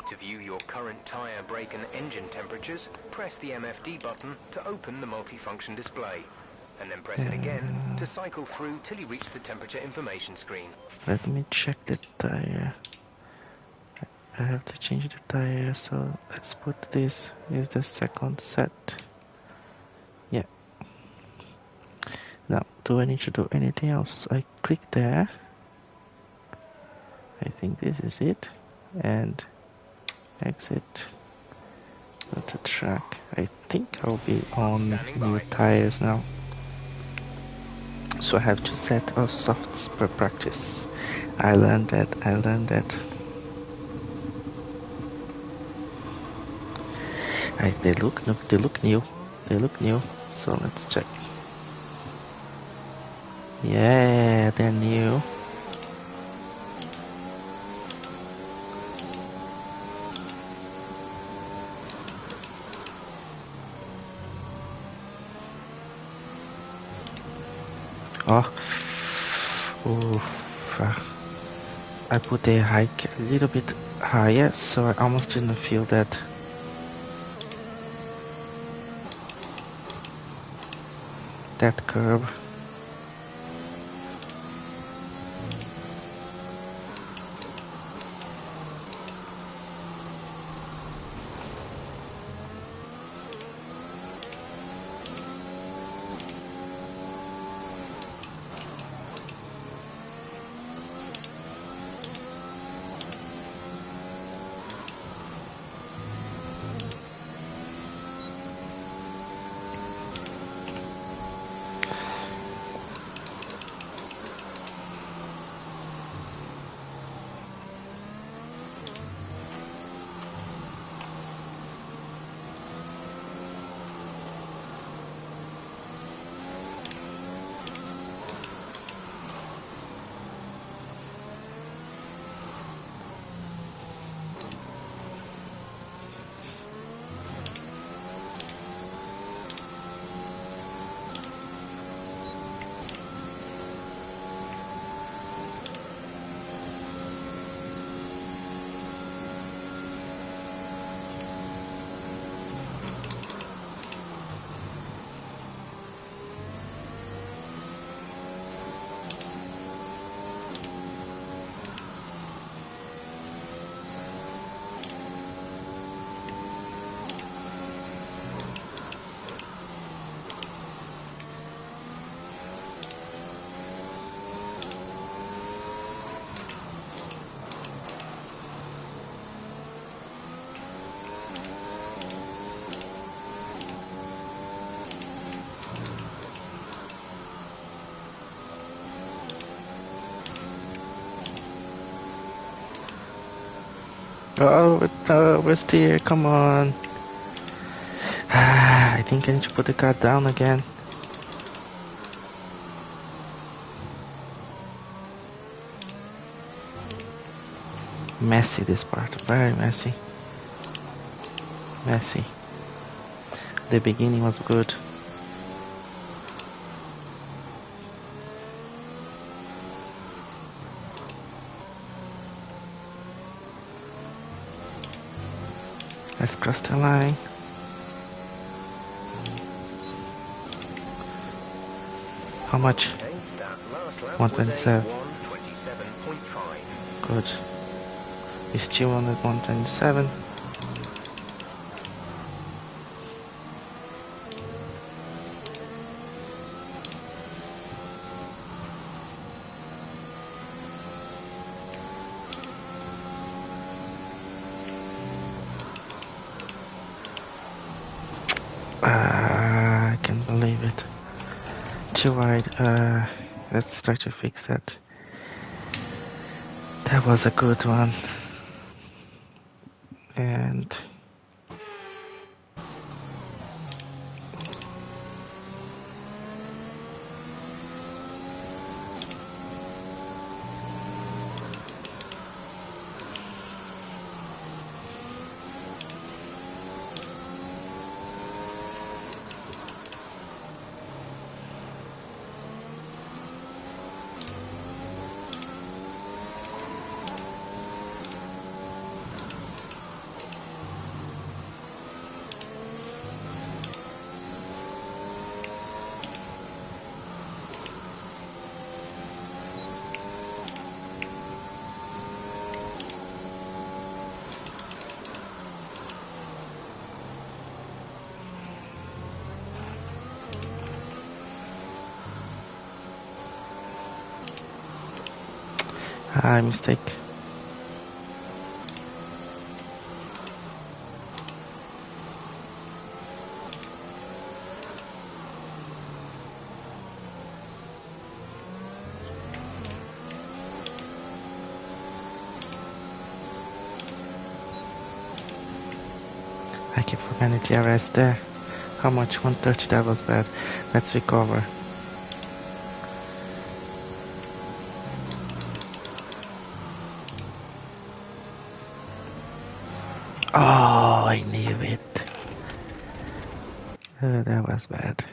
To view your current tyre, brake and engine temperatures, press the MFD button to open the multifunction display. And then press it again to cycle through till you reach the temperature information screen. Let me check the tire. I have to change the tire, so let's put this is the second set. Yeah. Now, do I need to do anything else? I click there. I think this is it. And exit. Go to track. I think I'll be on new tires now. So I have to set of softs per practice. I learned that. They look new. They look new. So let's check. Yeah, they're new. Oh, oof. I put the hike a little bit higher, so I almost didn't feel that. That curve. Oh, we're steer, come on. I think I need to put the car down again. Messy this part, very messy. Messy. The beginning was good. Let's cross the line. How much? Okay, that last lap 127. was a 127.5. Good. We still on at 127. I can't believe it. Too wide. Let's try to fix that. That was a good one. And mistake. I keep forgetting TRS there. How much? 130, that was bad. Let's recover. Oh, I knew it. Oh, that was bad.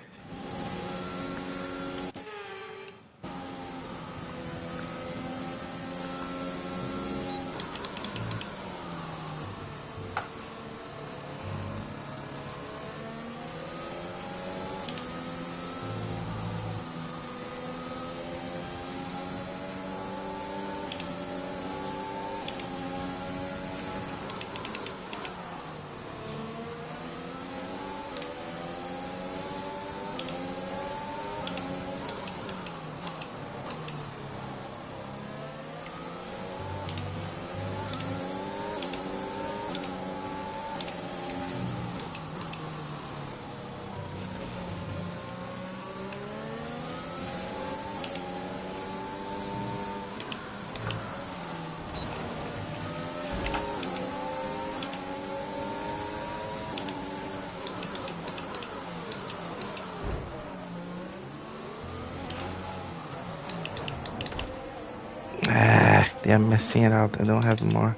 They are messing it out. I don't have more.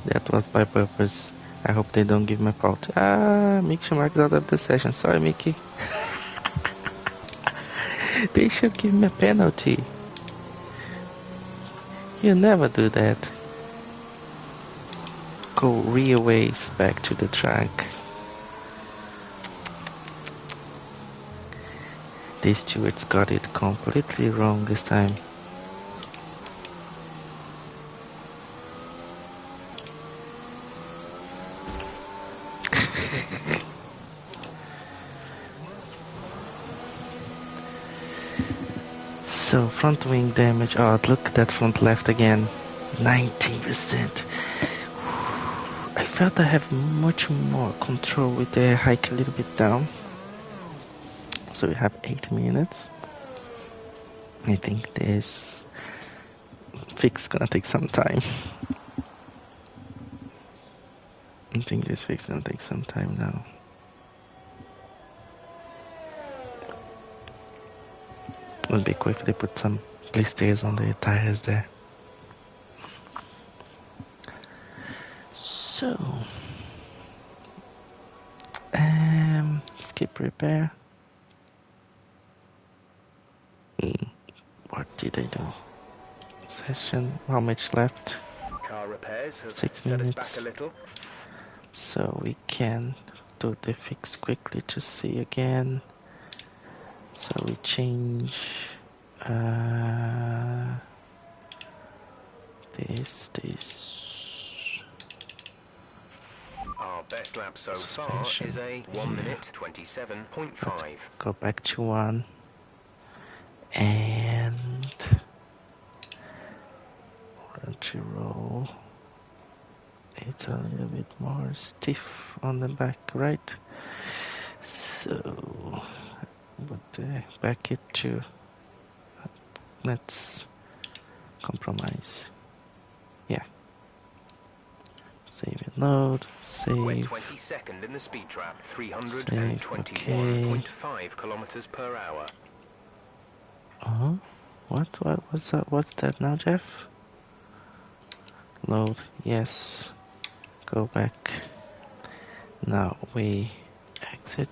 That was by purpose. I hope they don't give me a fault. Mick Schumacher's out of the session. Sorry, Mickey. They should give me a penalty. You never do that. Go real ways back to the track. These stewards got it completely wrong this time. So, front wing damage. Oh, look at that front left again. 19%. I felt I have much more control with the hike a little bit down. So we have 8 minutes. I think this fix gonna take some time. I think this fix gonna take some time now. Would be quick if they put some blisters on the tires there. So, skip repair. What did I do? Session. How much left? Car repairs have 6 set minutes. us back a little. So we can do the fix quickly to see again. So we change this. Our best lap so far is a 1 minute 27.5. Let's go back to 1 and to roll. It's a little bit more stiff on the back, right? So, but back it to, let's compromise. Yeah. Save and load. Save. We're 22nd in the speed trap, 321.5 kilometers per hour. What's that? What's that now, Jeff? Load. Yes. Go back. Now we exit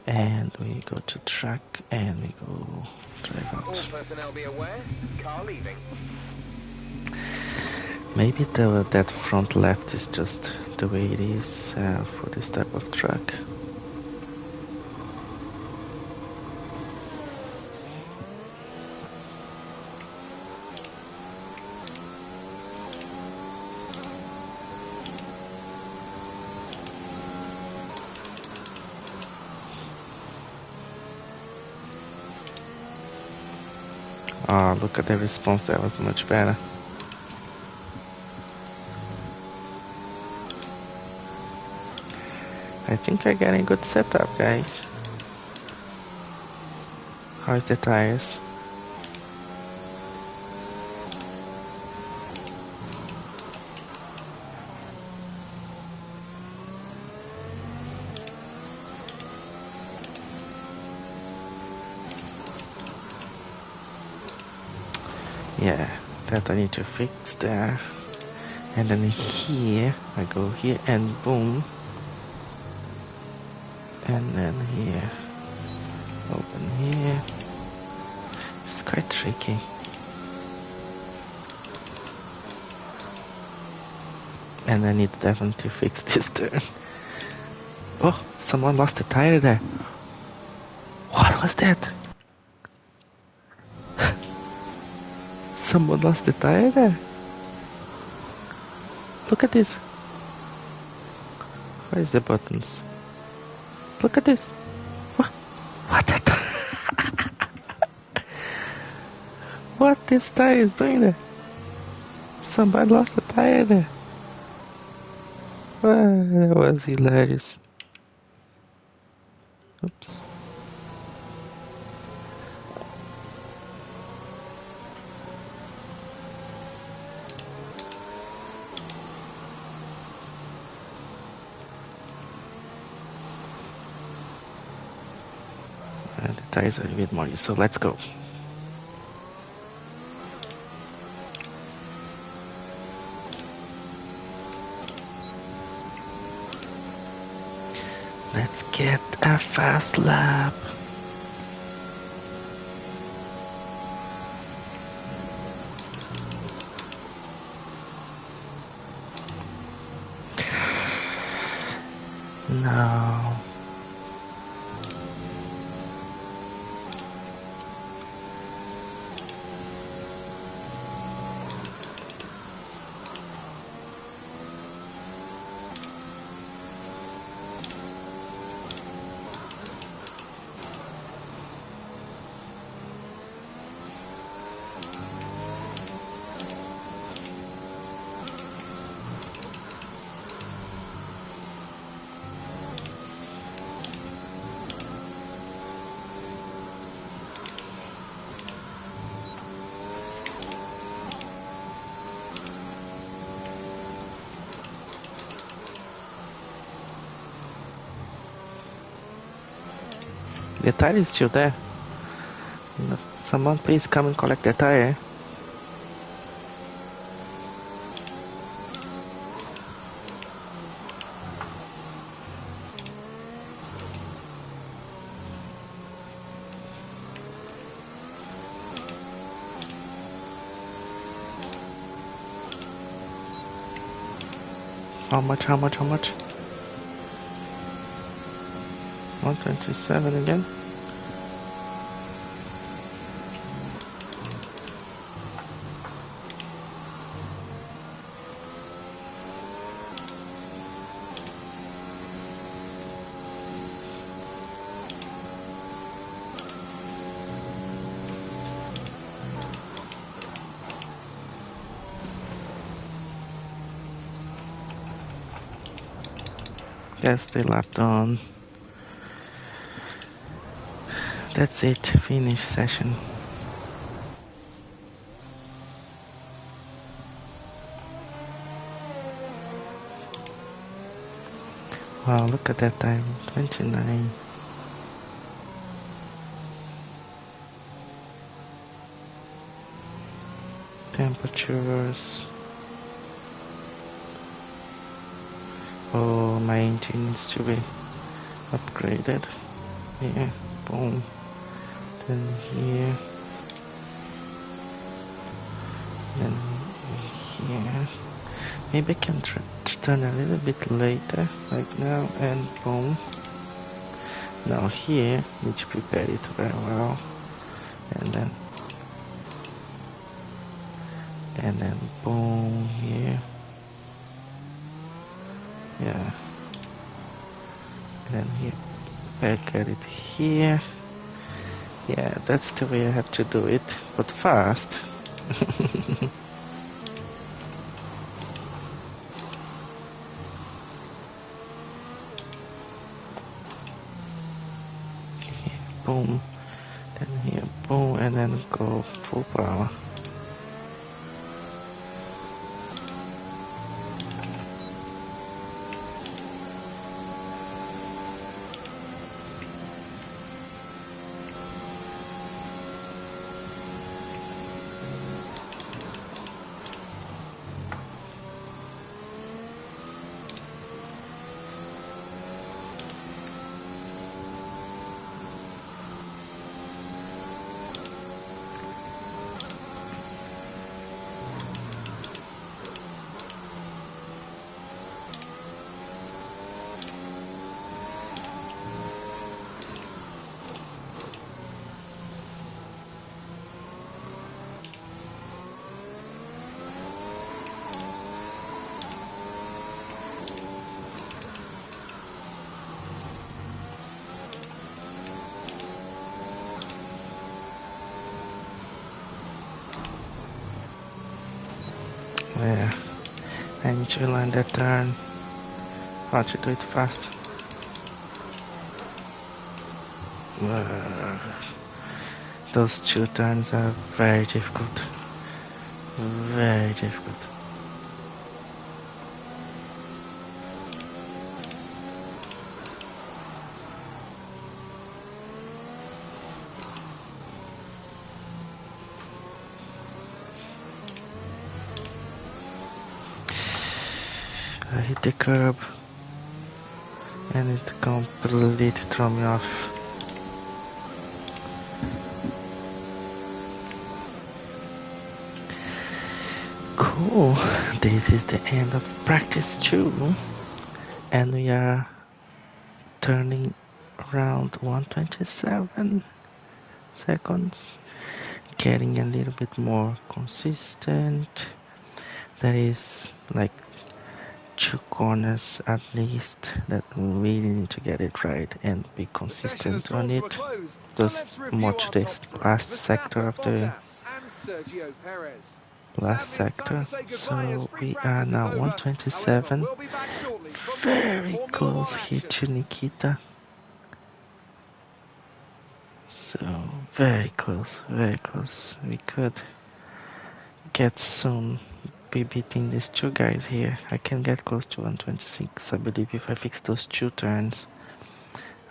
and we go to track and we go drive out. All personnel be aware, car leaving. Maybe that front left is just the way it is for this type of track. Oh, look at the response, that was much better. I think I'm getting good setup, guys. How's the tires? Yeah, that I need to fix there. And then here, I go here and boom. And then here, open here. It's quite tricky. And I need definitely to fix this turn. Oh, someone lost a tire there. What was that? Someone lost a tire there. Look at this. Where's the buttons? Look at this. What the What this tire is doing there? Somebody lost a tire there. That was hilarious. Oops. And the tires are a bit more, so let's go. Let's get a fast lap. No. The tire is still there. Someone please come and collect the tire. How much? 127 again. Yes, they lapped on. That's it, finish session. Wow, look at that time, 29. Temperatures. Oh, my engine needs to be upgraded. Yeah, boom. Then here. Then here. Maybe I can turn a little bit later, like now, and boom. Now here, need to prepare it very well. And then boom here. Yeah. And then here, back at it here. Yeah, that's the way I have to do it, but fast. Here, boom. Then here, boom, and then go full power. Yeah, I need to learn that turn. How to do it fast. Those 2 turns are very difficult. Very difficult. I hit the curb and it completely threw me off. Cool, this is the end of practice 2 and we are turning around 127 seconds, getting a little bit more consistent. There is like 2 corners at least that we really need to get it right and be consistent on it. Just watch this last sector of the last sector. So we are now 127, very close here to Nikita. So very close, very close. We could get soon be beating these 2 guys here. I can get close to 126. I believe if I fix those 2 turns,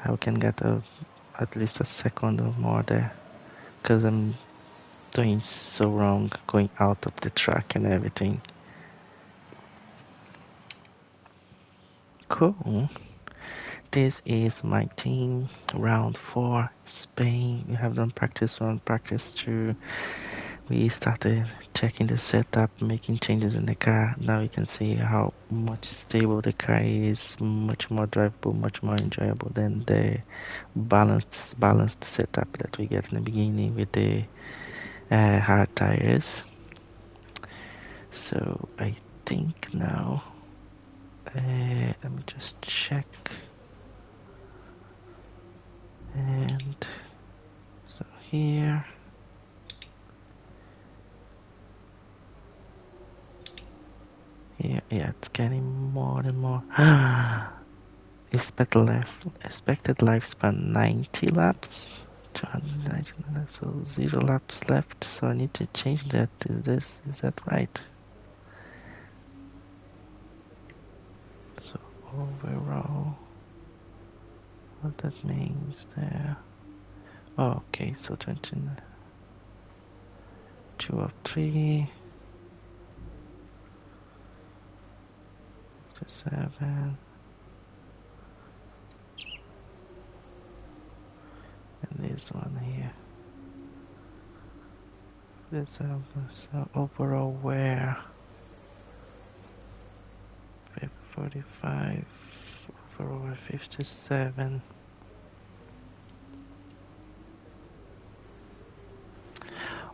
I can get at least a second or more there. Because I'm doing so wrong going out of the track and everything. Cool. This is my team. Round 4, Spain. We have done practice 1, practice 2. We started checking the setup, making changes in the car. Now you can see how much stable the car is, much more drivable, much more enjoyable than the balanced setup that we get in the beginning with the hard tires. So I think now, let me just check. And so here. Yeah, it's getting more and more. Expected lifespan 90 laps. 299, so 0 laps left. So I need to change that. Is that right? So overall, what that means there? Oh, okay, so 29. 2 of 3. 7. And this one here. This so overall wear 45 over 57.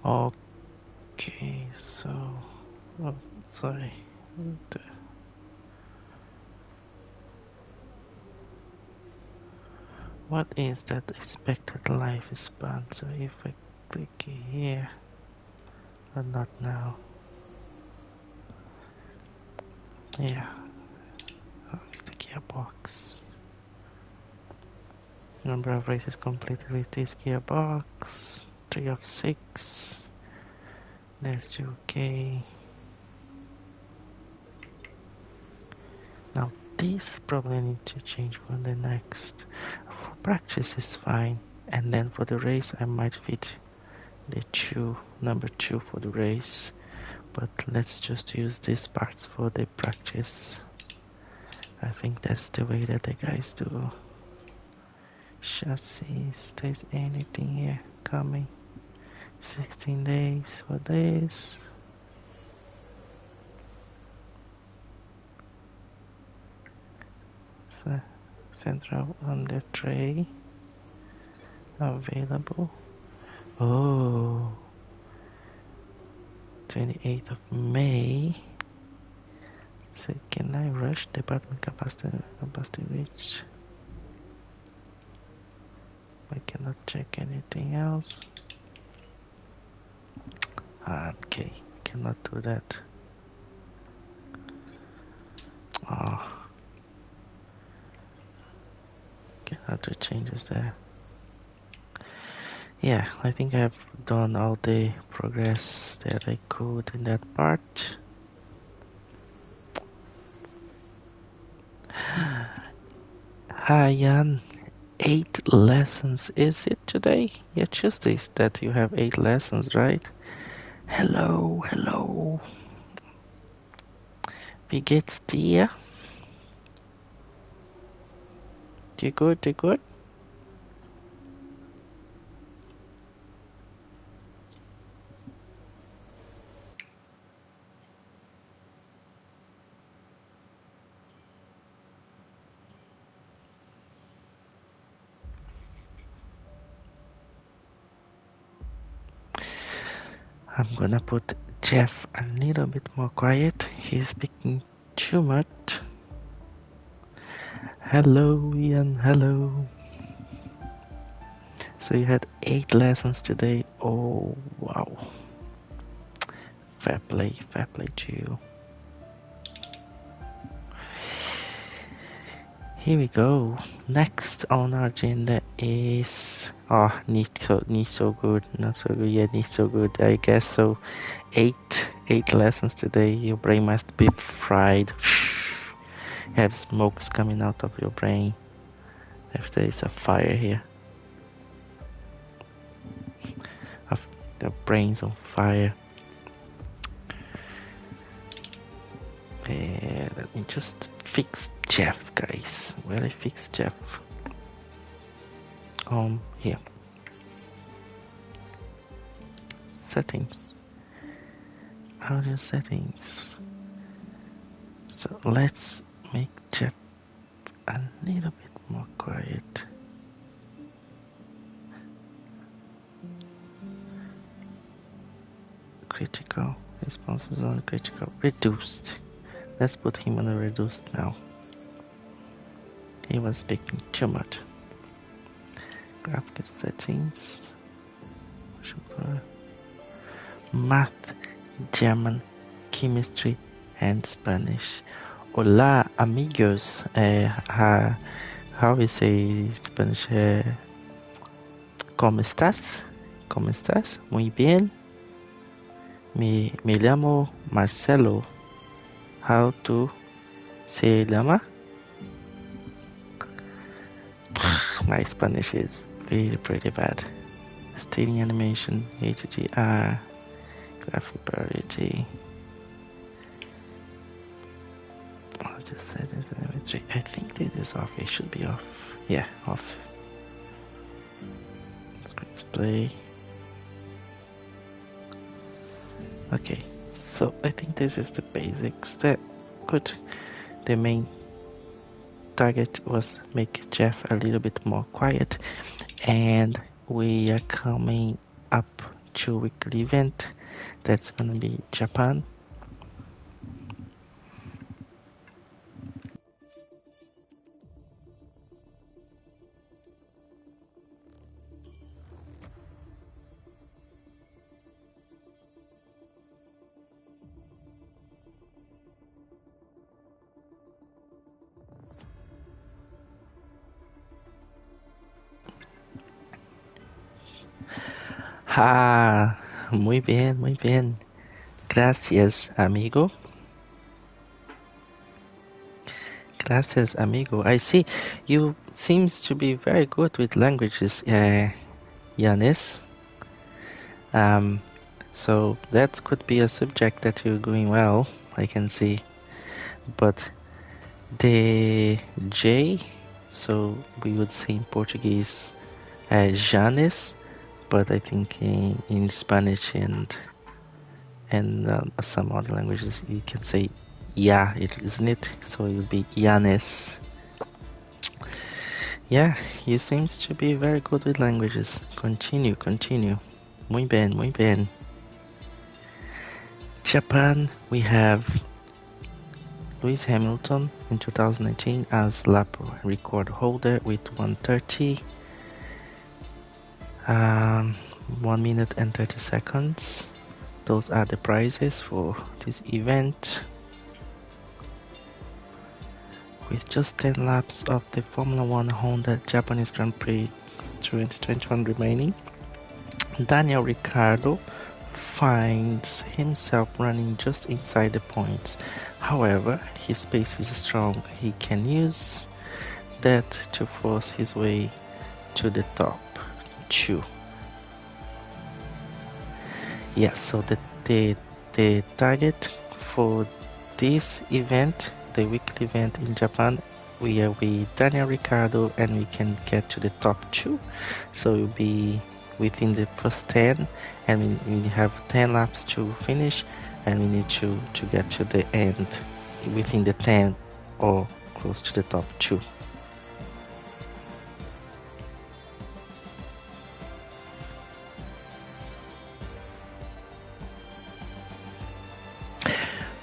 Okay, so sorry. What is that expected lifespan? So if I click here, but not now. Yeah. Oh, it's the gearbox. Number of races completed with this gearbox. 3 of 6. That's okay. Now this probably need to change for the next. For practice is fine, and then for the race I might fit the number 2 for the race, but let's just use these parts for the practice. I think that's the way that the guys do. Chassis, there's anything here coming? 16 days for this. So, central on the tray available. Oh, 28th of May. So can I rush department capacity reach? I cannot check anything else. Okay, cannot do that. have to change this there. Yeah, I think I've done all the progress that I could in that part. Hi Jan, 8 lessons is it today? Yeah, Tuesdays that you have 8 lessons, right? Hello, hello. Wie geht's dir? You good, you good? I'm gonna put Jeff a little bit more quiet. He's speaking too much. Hello, Ian. Hello. So you had 8 lessons today. Oh, wow. Fair play to you. Here we go. Next on our agenda is nicht so good, not so good. Yeah, nicht so good. I guess so. 8 lessons today. Your brain must be fried. You have smokes coming out of your brain. If there is a fire here, of the brain's on fire. Let me just fix Jeff, guys. Where I fix Jeff? Here. Settings. Audio settings. So let's make Jeff a little bit more quiet. Critical. Responses on critical. Reduced. Let's put him on a reduced now. He was speaking too much. Graphic settings. Math, German, chemistry, and Spanish. Hola, amigos. How we say Spanish? ¿Cómo estás? ¿Cómo estás? Muy bien. Me llamo Marcelo. How to se llama? My Spanish is really pretty bad. Staging animation, HDR, graphic priority. I'll just set this symmetry. I think this is off. It should be off. Yeah, off. Screen display. Okay, so I think this is the basics. That good. The main target was make Jeff a little bit more quiet, and we are coming up to a weekly event that's gonna be Japan. Muy bien, muy bien. Gracias, amigo. Gracias, amigo. I see you seems to be very good with languages, Yanis. So that could be a subject that you're doing well, I can see. But the J, so we would say in Portuguese, Janes, but I think in Spanish and some other languages you can say ya, isn't it? So it would be Yanes. Yeah, you seems to be very good with languages. Continue. Muy bien, muy bien. Japan, we have Lewis Hamilton in 2019 as lap record holder with 1:30. 1 minute and 30 seconds. Those are the prizes for this event. With just 10 laps of the Formula One Honda Japanese Grand Prix 2021 remaining, Daniel Ricciardo finds himself running just inside the points. However, his pace is strong. He can use that to force his way to the top 2. Yeah, so the target for this event, the weekly event in Japan, we are with Daniel Ricciardo and we can get to the top 2. So we'll be within the first 10 and we have 10 laps to finish and we need to get to the end within the 10 or close to the top 2.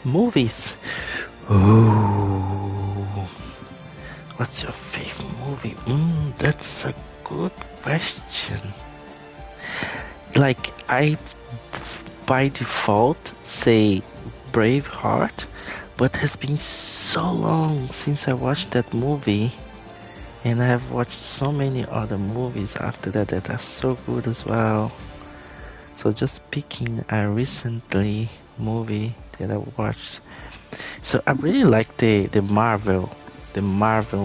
Movies. Ooh. What's your favorite movie? That's a good question. Like, I by default say Braveheart, but it's been so long since I watched that movie, and I have watched so many other movies after that are so good as well. So just picking a recently movie that I watched. So I really like the Marvel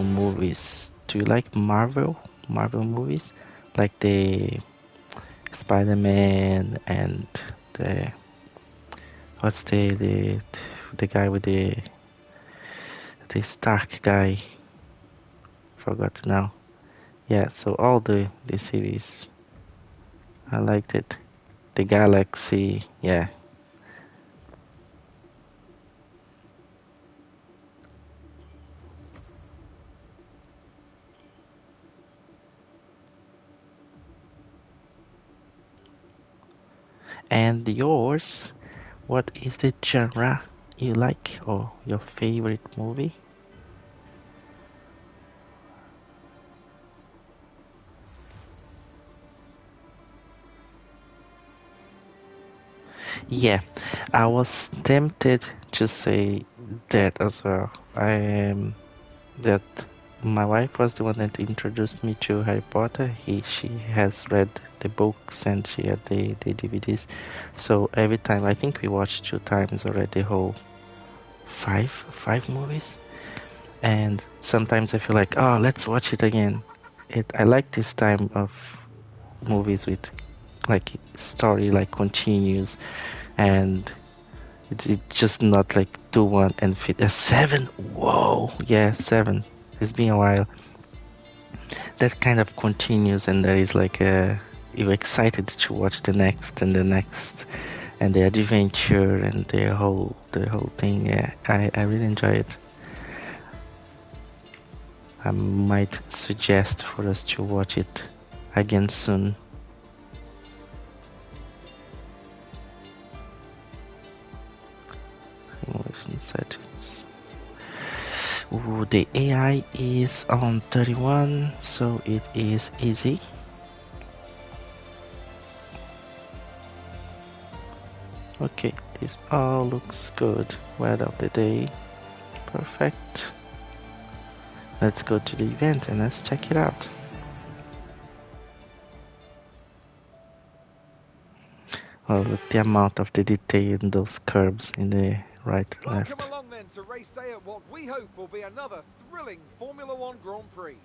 movies. Do you like Marvel movies? Like the Spider-Man and the what's the guy with the Stark guy? Forgot now. Yeah, so all the series, I liked it. The Galaxy, yeah. And yours, what is the genre you like or your favorite movie? Yeah, I was tempted to say that as well. That my wife was the one that introduced me to Harry Potter. She has read the books and she had the DVDs. So every time, I think we watched 2 times already, the whole five movies. And sometimes I feel like, oh, let's watch it again. I like this time of movies with like story like continues, and it's just not like do one and fit a 7. Whoa, yeah, 7. It's been a while. That kind of continues, and there is like you're excited to watch the next and the next, and the adventure and the whole thing. Yeah, I really enjoy it. I might suggest for us to watch it again soon. Motion settings. Ooh, the AI is on 31, so it is easy. Okay, this all looks good. Word of the day. Perfect. Let's go to the event and let's check it out. Oh, look the amount of the detail in those curves in the right, left. Welcome along then to race day at what we hope will be another thrilling Formula One Grand Prix.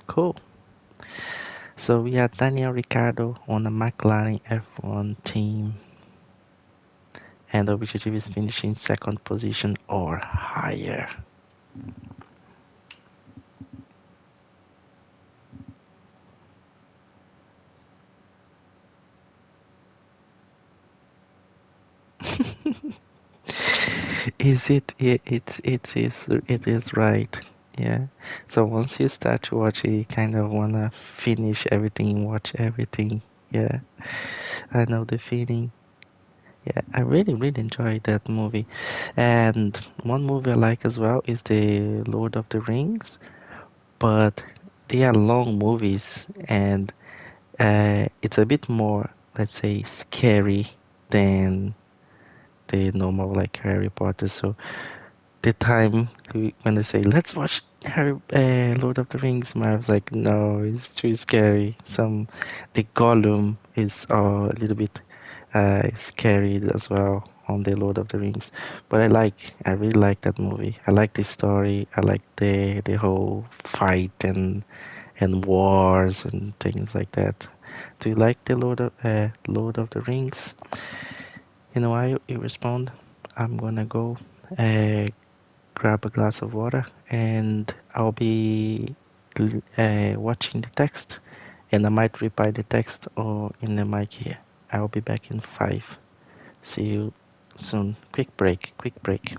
Cool. So we have Daniel Ricciardo on the McLaren F1 team, and the objective is finishing 2nd position or higher. Is it? It is right. Yeah. So once you start to watch it, you kind of wanna finish everything, watch everything. Yeah. I know the feeling. Yeah, I really enjoyed that movie. And one movie I like as well is the Lord of the Rings, but they are long movies, and it's a bit more, let's say, scary than the normal like Harry Potter. So the time when they say, let's watch Harry, Lord of the Rings, I was like, no, it's too scary. The Gollum is a little bit scary as well on the Lord of the Rings. But I really like that movie. I like the story. I like the whole fight and wars and things like that. Do you like the Lord of the Rings? You know, you respond, I'm gonna go uh, grab a glass of water and I'll be watching the text and I might reply the text or in the mic here. I'll be back in 5. See you soon. Quick break, quick break.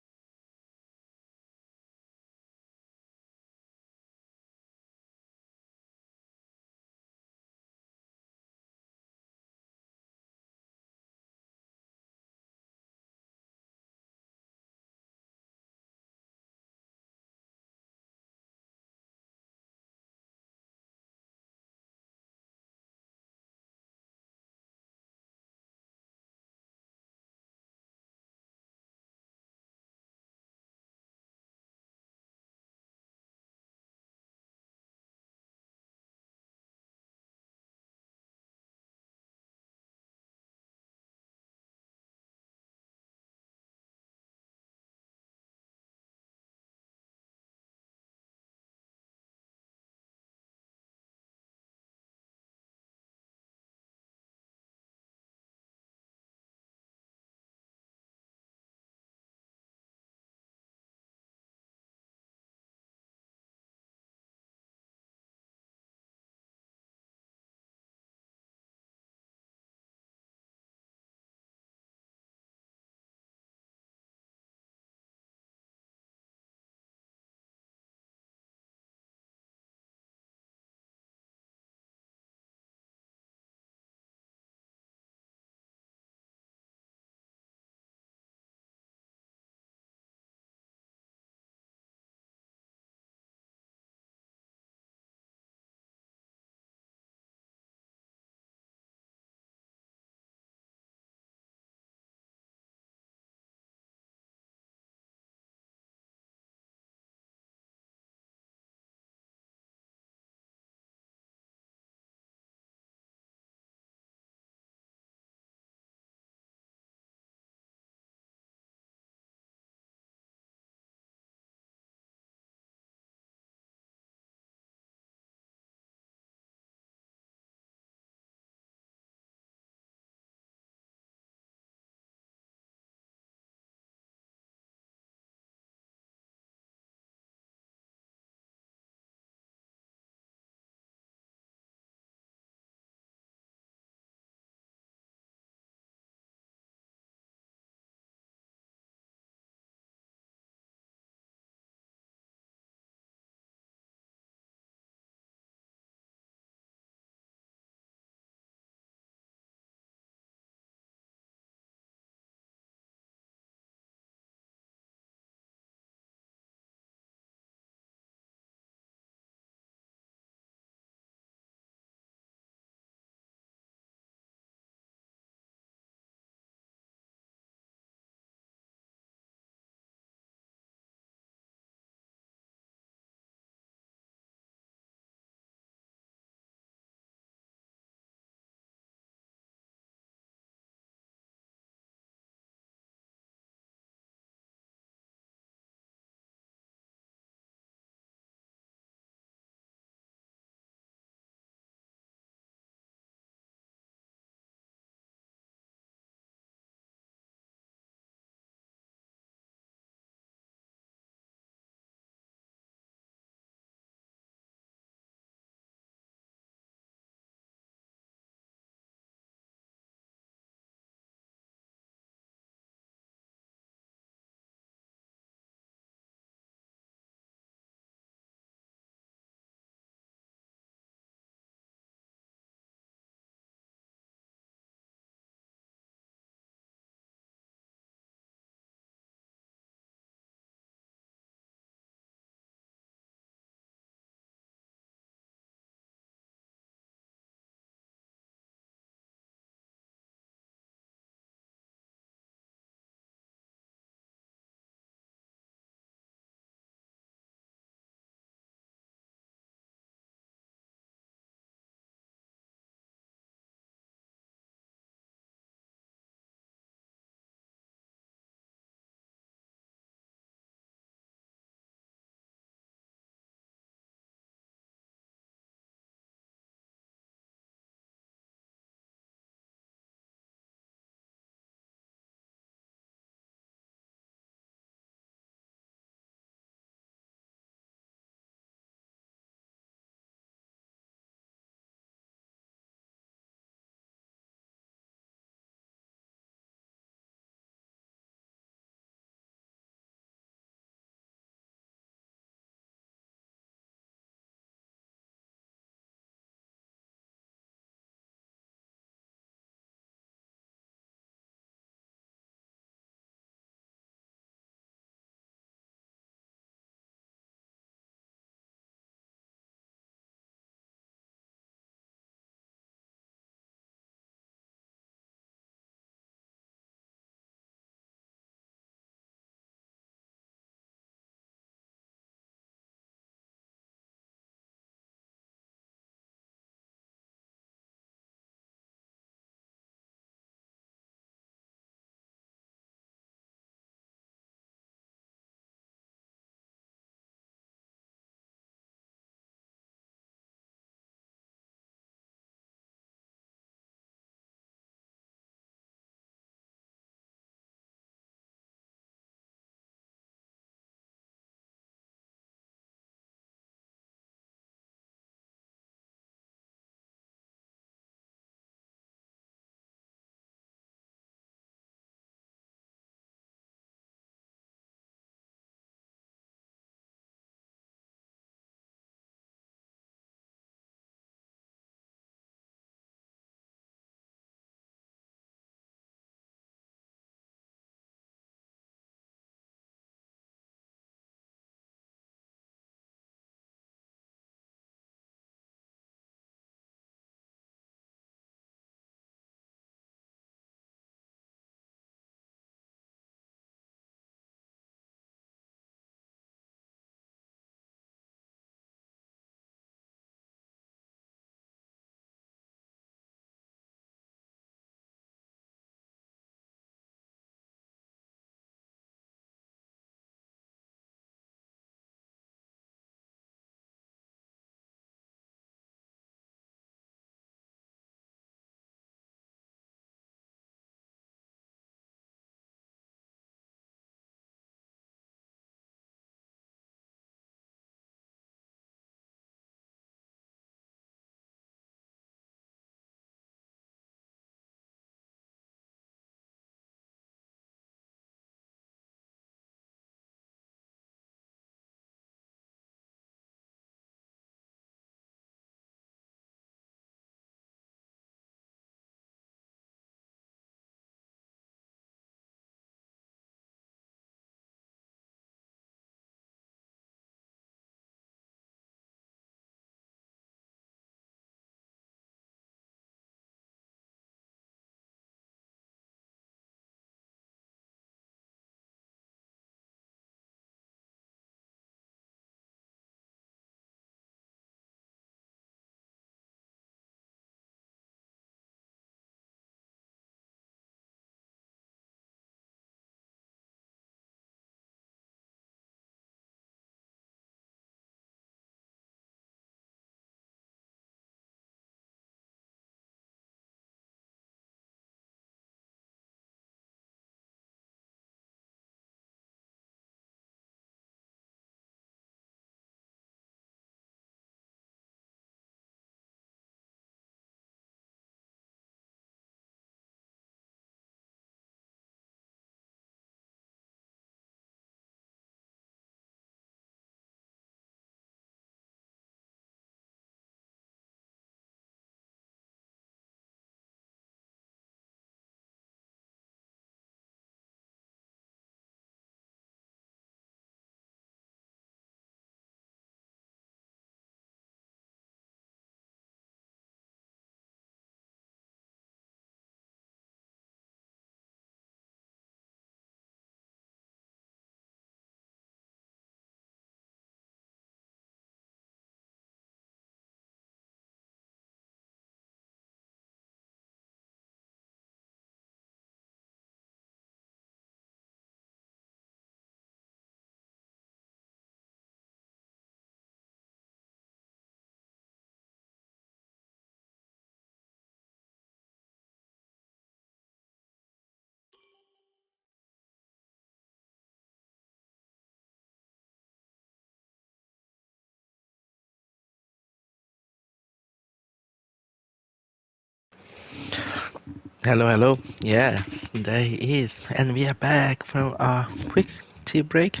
Hello, hello. Yes, there he is. And we are back from our quick tea break,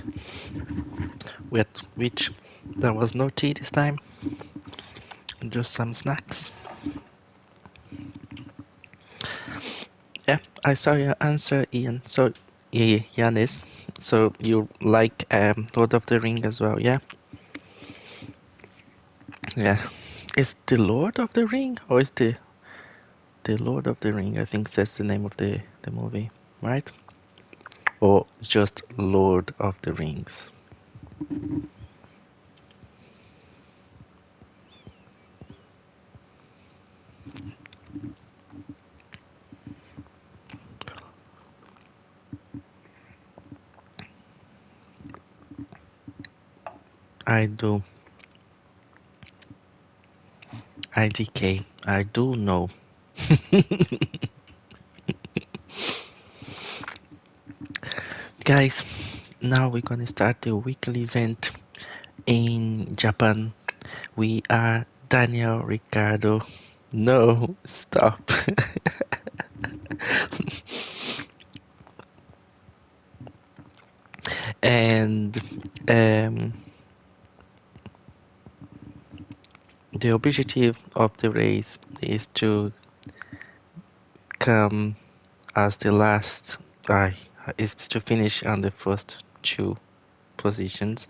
with which there was no tea this time, just some snacks. Yeah, I saw your answer, Ian. So, yeah, Yanis. So you like Lord of the Ring as well, yeah? Yeah. Is the Lord of the Ring or is the Lord of the Ring? I think that's the name of the movie, right? Or it's just Lord of the Rings. I do. IDK. I do know. Guys, now we're gonna start the weekly event in Japan. We are Daniel, Ricardo. No, stop. And um, the objective of the race is to come as the last. Is to finish on the first two positions.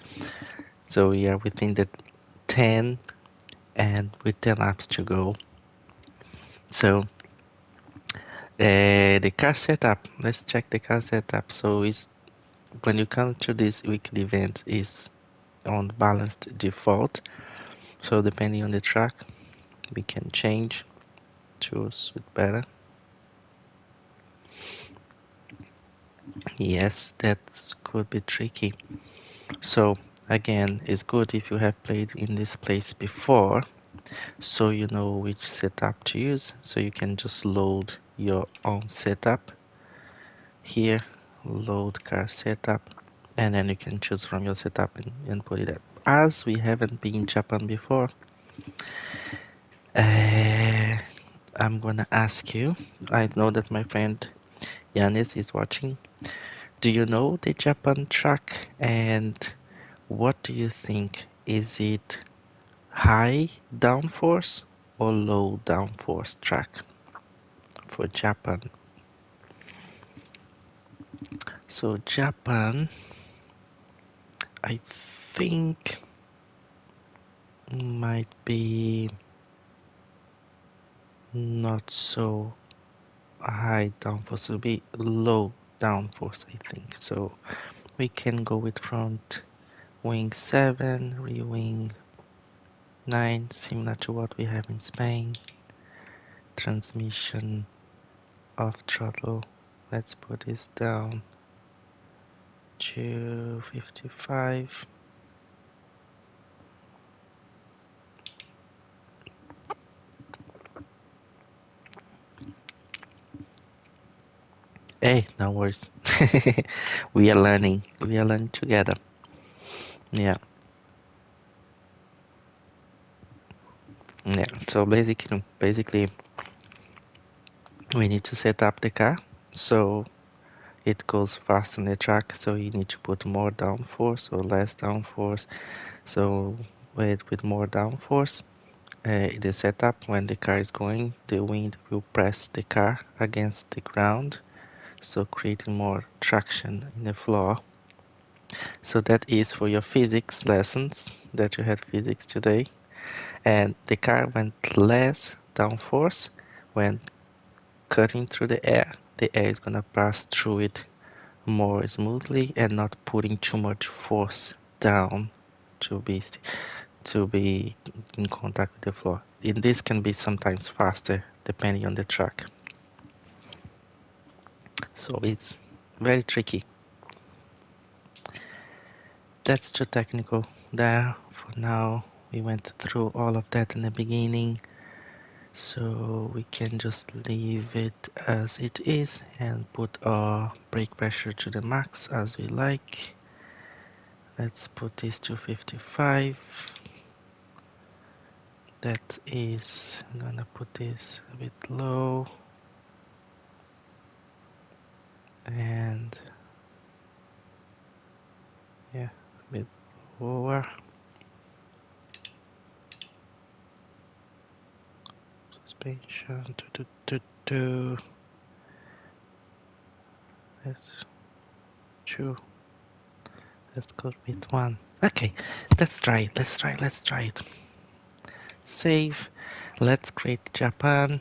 So we are within the 10 and with 10 laps to go. So the car setup, let's check the car setup. So it's when you come to this weekly event is on balanced default. So depending on the track, we can change to suit better. Yes, that could be tricky. So again, it's good if you have played in this place before, so you know which setup to use. So you can just load your own setup here, load car setup, and then you can choose from your setup and put it up. As we haven't been in Japan before, I'm gonna ask you. I know that my friend Yanis is watching. Do you know the Japan track, and what do you think? Is it high downforce or low downforce track for Japan? So Japan, I think might be not so high downforce, will be low downforce, I think. So we can go with front wing 7, rear wing 9, similar to what we have in Spain. Transmission off throttle. Let's put this down to 55. Hey, no worries. We are learning. We are learning together. Yeah. Yeah. So basically, we need to set up the car so it goes fast on the track. So you need to put more downforce or less downforce. So with more downforce, the setup when the car is going, the wind will press the car against the ground, so creating more traction in the floor. So that is for your physics lessons that you had physics today. And the car went less downforce when cutting through the air. The air is gonna pass through it more smoothly and not putting too much force down to be in contact with the floor. And this can be sometimes faster depending on the track. So it's very tricky. That's too technical there for now. We went through all of that in the beginning, so we can just leave it as it is and put our brake pressure to the max as we like. Let's put this to 55. That is, I'm gonna put this a bit low. and yeah, a bit lower. Suspension. Let's two. Let's go with one. Okay, let's try it. Let's try it. Save. Let's create Japan.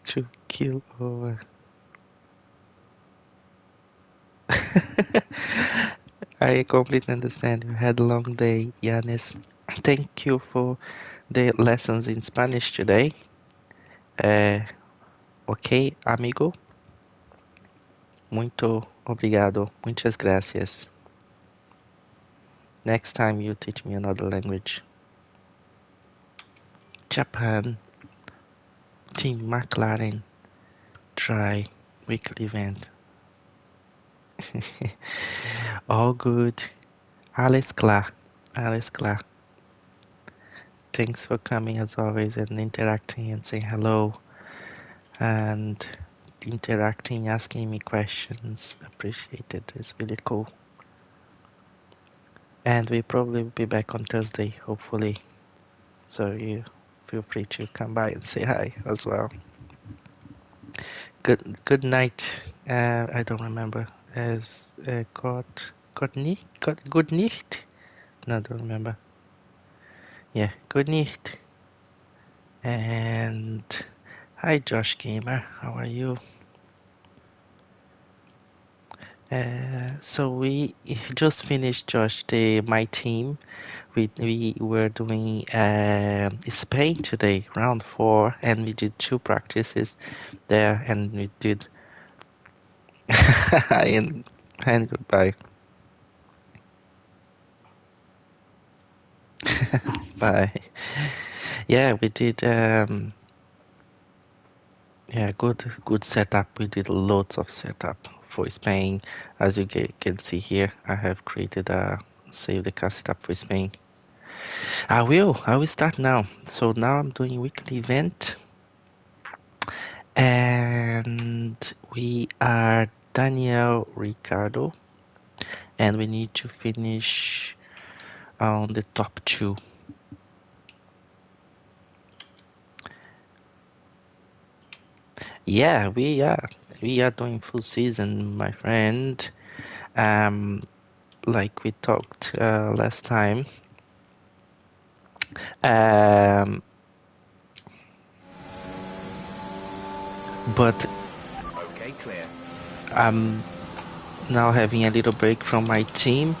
To kill over. I completely understand. You had a long day, Yanis. Thank you for the lessons in Spanish today. Ok, amigo. Muito obrigado. Muchas gracias. Next time you teach me another language. Japan. Team McLaren. Try weekly event. All good. Alles klar. Alles klar. Thanks for coming as always and interacting and saying hello and interacting, asking me questions. Appreciate it. It's really cool. And we'll probably be back on Thursday, hopefully. So you feel free to come by and say hi as well. Good night. I don't remember. As good nicht? No, I don't remember. Yeah, good nicht. And hi, Josh Gamer. How are you? So we just finished, Josh, my team. We were doing Spain today, round 4, and we did 2 practices there, and we did and goodbye. Bye. Yeah, we did good setup. We did loads of setup for Spain. As you can see here, I have created a save the car setup for Spain. I will start now. So now I'm doing weekly event, and we are Daniel Ricardo, and we need to finish on the top 2. Yeah, we are doing full season, my friend. Like we talked last time. But Okay, clear. I'm now having a little break from my team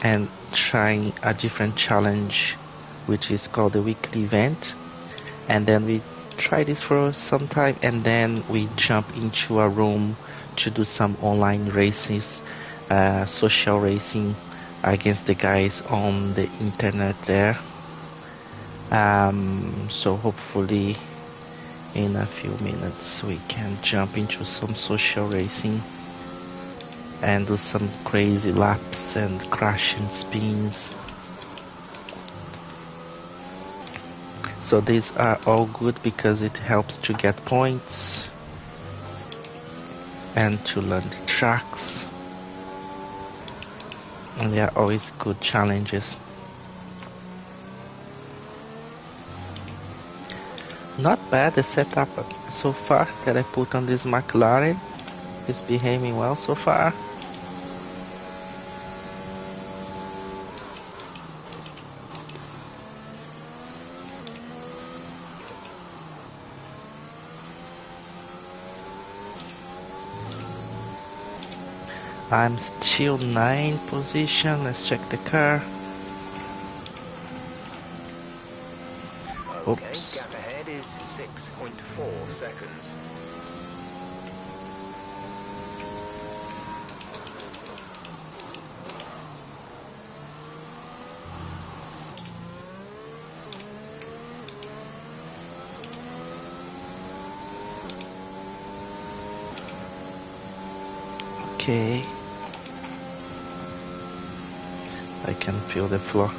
and trying a different challenge, which is called the weekly event. And then we try this for some time, and then we jump into a room to do some online races, social racing against the guys on the internet there. So hopefully in a few minutes we can jump into some social racing and do some crazy laps and crashing spins. So these are all good because it helps to get points and to learn the tracks. And they are always good challenges. Not bad, the setup so far that I put on this McLaren is behaving well so far. I'm still 9th position. Let's check the car. Okay, Oops. gap ahead is 6.4 seconds. okay. I can feel the floor.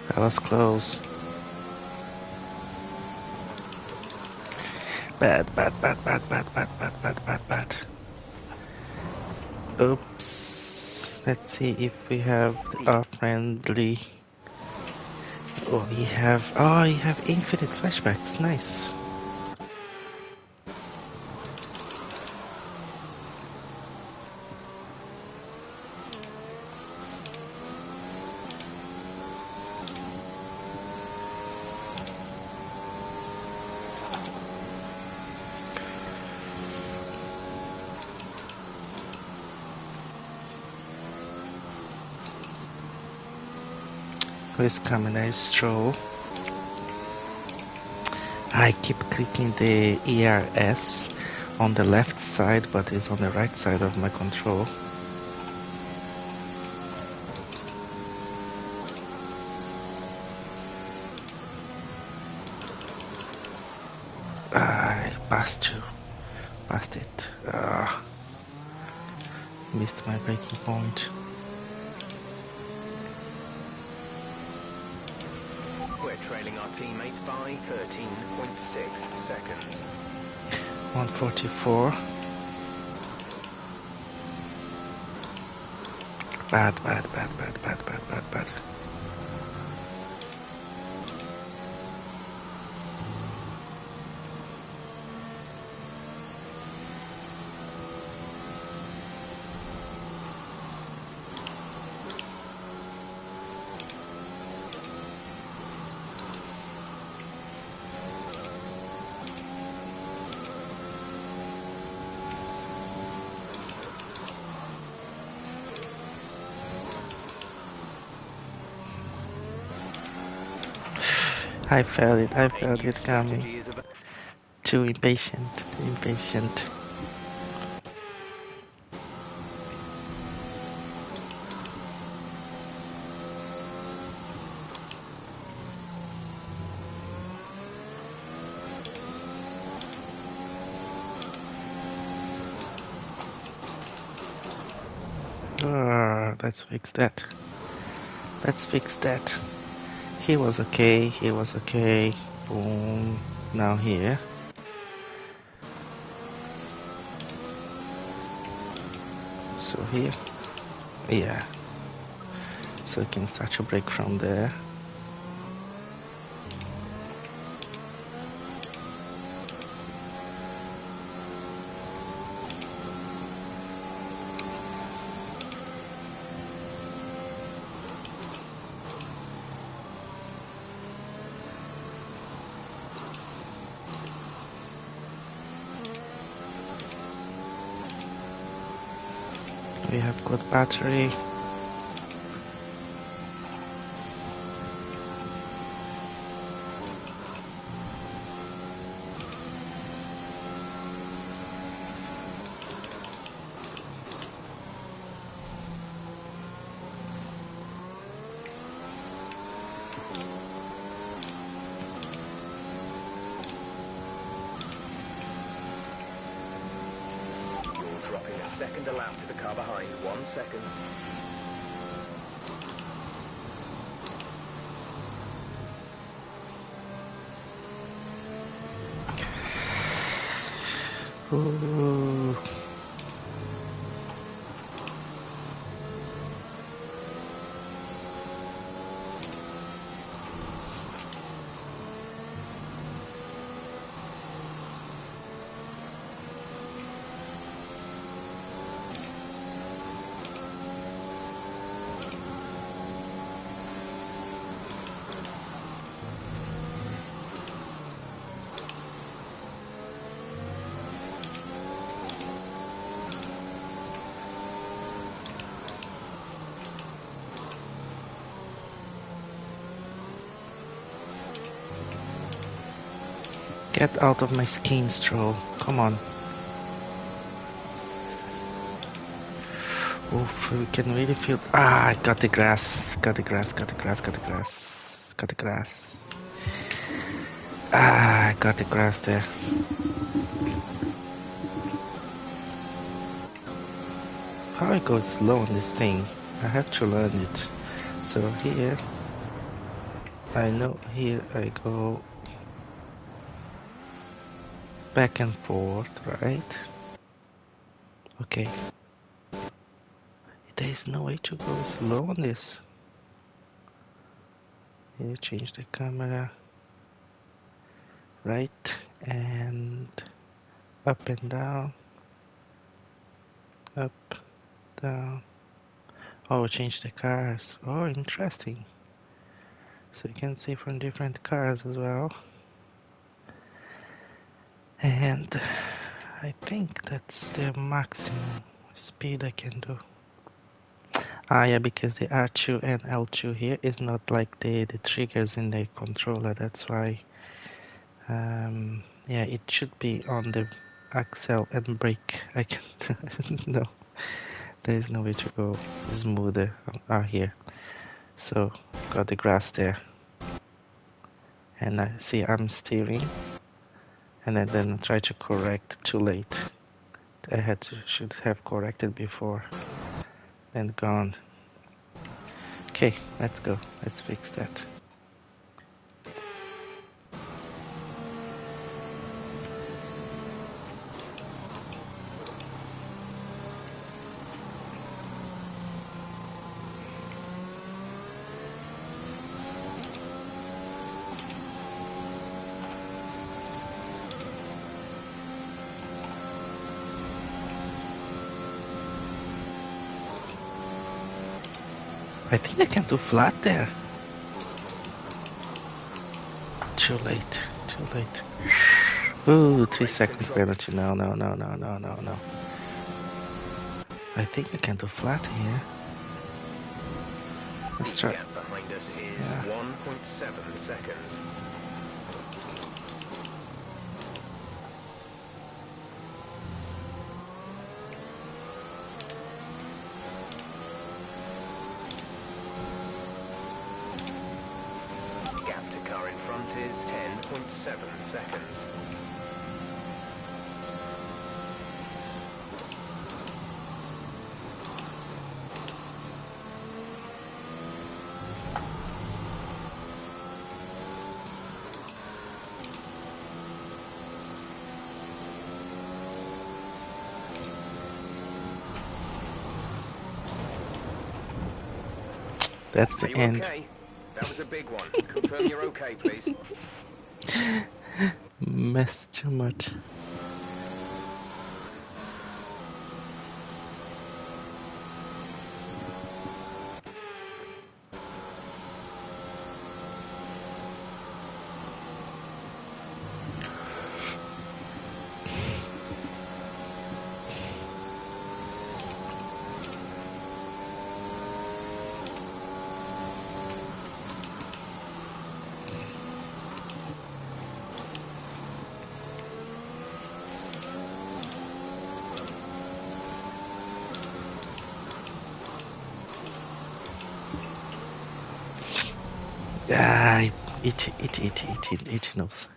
That was close. Bad. Oops. Let's see if we have our friendly. Oh, you have infinite flashbacks. Nice. Who's coming? Nice stroll. I keep clicking the ERS on the left side, but it's on the right side of my control. I passed it. Missed my breaking point. We're trailing our teammate by 13.6 seconds. 144. Bad. I felt it coming. Too impatient. Let's fix that. He was okay. Boom. Now here. So here. Yeah. So I can start to break from there. We have good battery. You're dropping a second a lap to the car behind. 1 second. Ooh. Get out of my skin, Stroll. Come on. Oof, we can really feel... Ah, I got the grass. Got the grass, got the grass, got the grass. Got the grass. Ah, I got the grass there. How I go slow on this thing? I have to learn it. So here, I know here I go back and forth, right? Okay. There is no way to go slow on this. Here, change the camera. Right and up and down. Up, down. Oh, change the cars. Oh, interesting. So you can see from different cars as well. And I think that's the maximum speed I can do. Ah, yeah, because the R2 and L2 here is not like the triggers in the controller. That's why, yeah, it should be on the axle and brake. I can no, there is no way to go smoother here. So got the grass there, and I see I'm steering, and I then try to correct too late. I should have corrected before and gone. Okay, let's go. Let's fix that. I think I can do flat there. Too late, too late. Ooh, 3 seconds penalty. No. I think I can do flat here. Let's try. The gap behind us is 1.7 seconds. Gap to car in front is 10.7 seconds. That's the end. Okay? That was a big one. Confirm you're okay, please. Messed too much. Ah, itchy nose.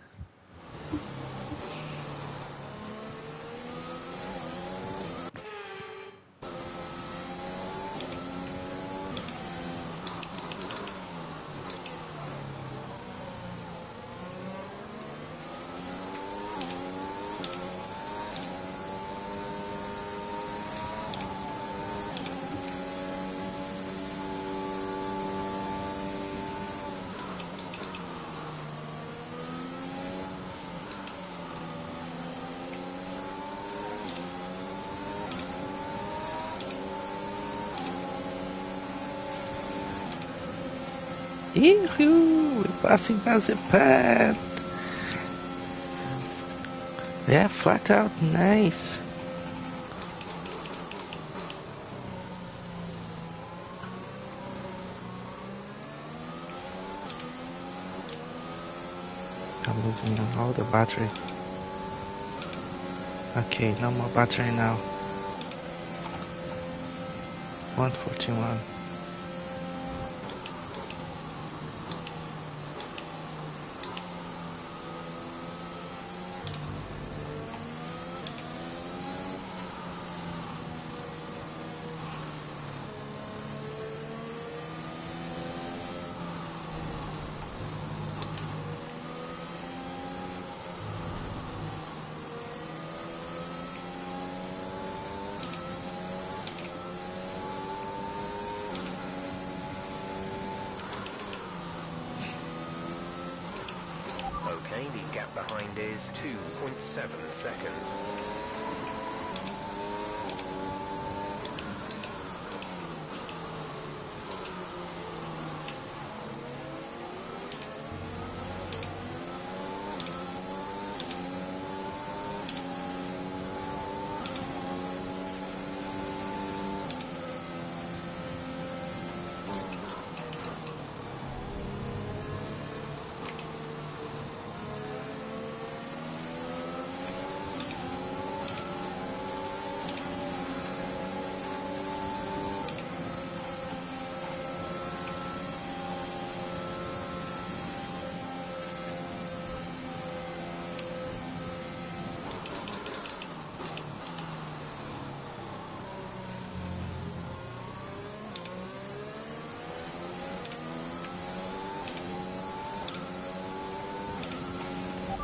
Yoo-hoo! We're passing Mazepan! Yeah, flat out, nice. I'm losing all the battery. Okay, no more battery now. 141. Okay, the gap behind is 2.7 seconds.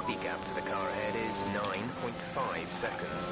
The gap to the car ahead is 9.5 seconds.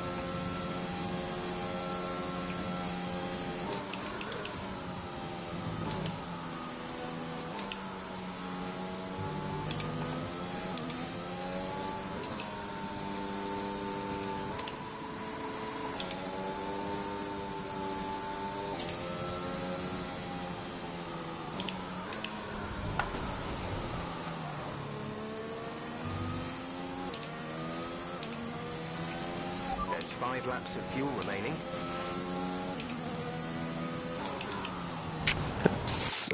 There's 5 laps of fuel remaining. Oops.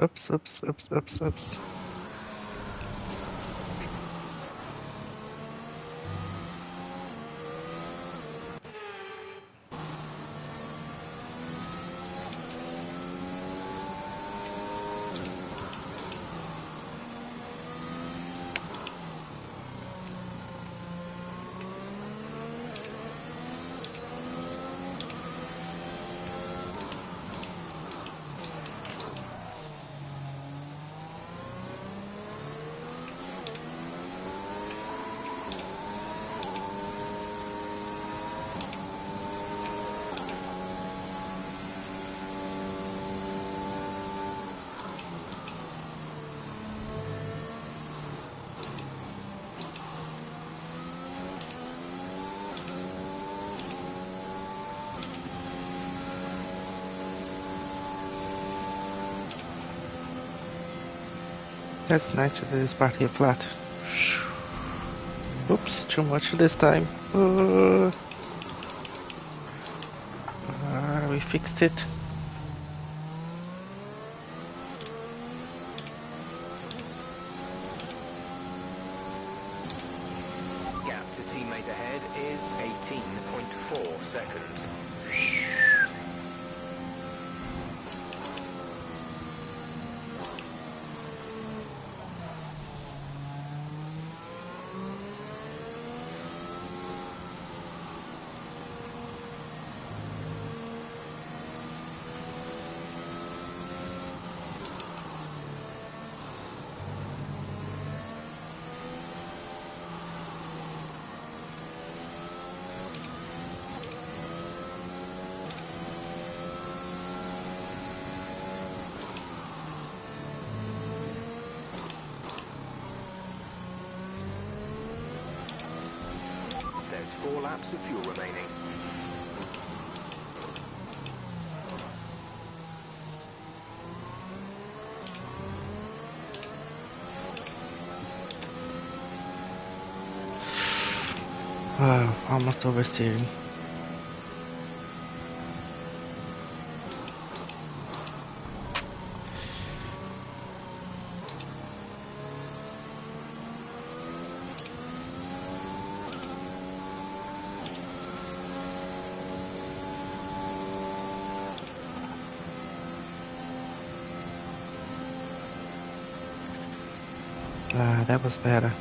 That's nice to do this part here flat. Oops, too much this time. We fixed it. Gap to teammate ahead is 18.4 seconds. There's 4 laps of fuel remaining. Almost oversteering. That was better.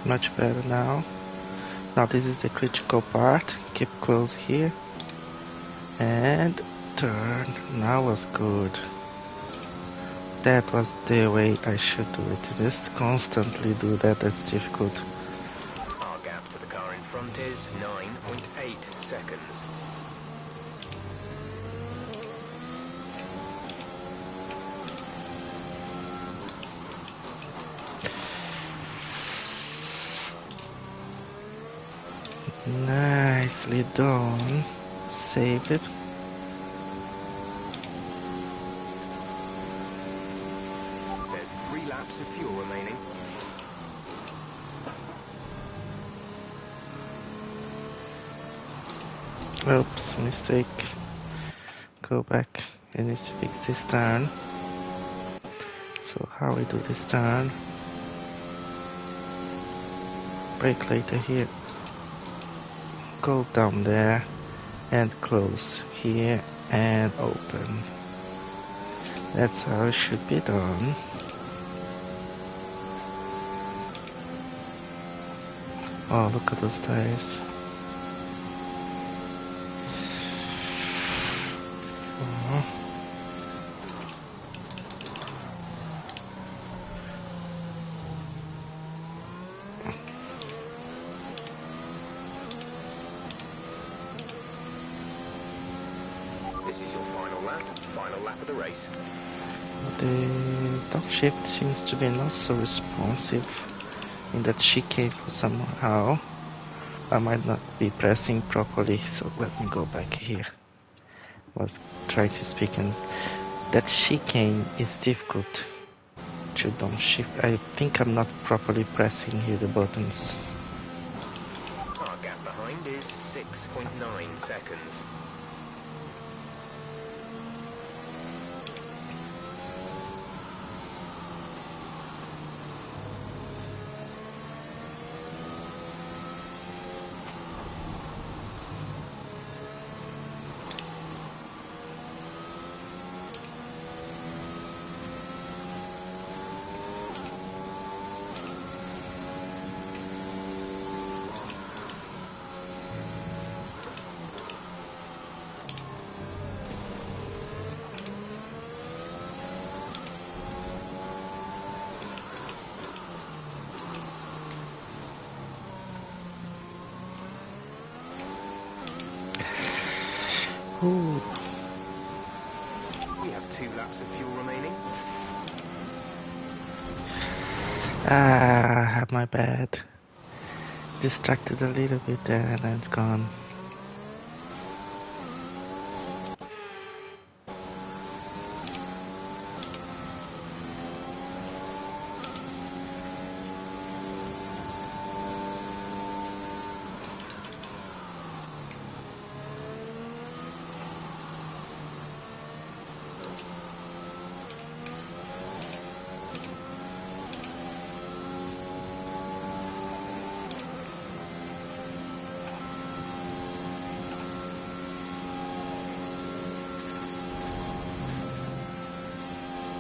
Much better now. Now this is the critical part. Keep close here. And turn. Now was good. That was the way I should do it. Just constantly do that. That's difficult. Our gap to the car in front is 9.8 seconds. Nicely done. Saved it. There's 3 laps of fuel remaining. Oops, mistake. Go back. It needs to fix this turn. So how we do this turn? Brake later here. Go down there and close here and open. That's how it should be done. Oh, look at those tires. Oh. This is your final lap of the race. The downshift seems to be not so responsive in that chicane for somehow. I might not be pressing properly, so let me go back here. Was trying to speak, and that chicane is difficult to downshift. I think I'm not properly pressing here the buttons. Our gap behind is 6.9 seconds. Ooh. We have 2 laps of fuel remaining. My bad. Distracted a little bit there and then it's gone.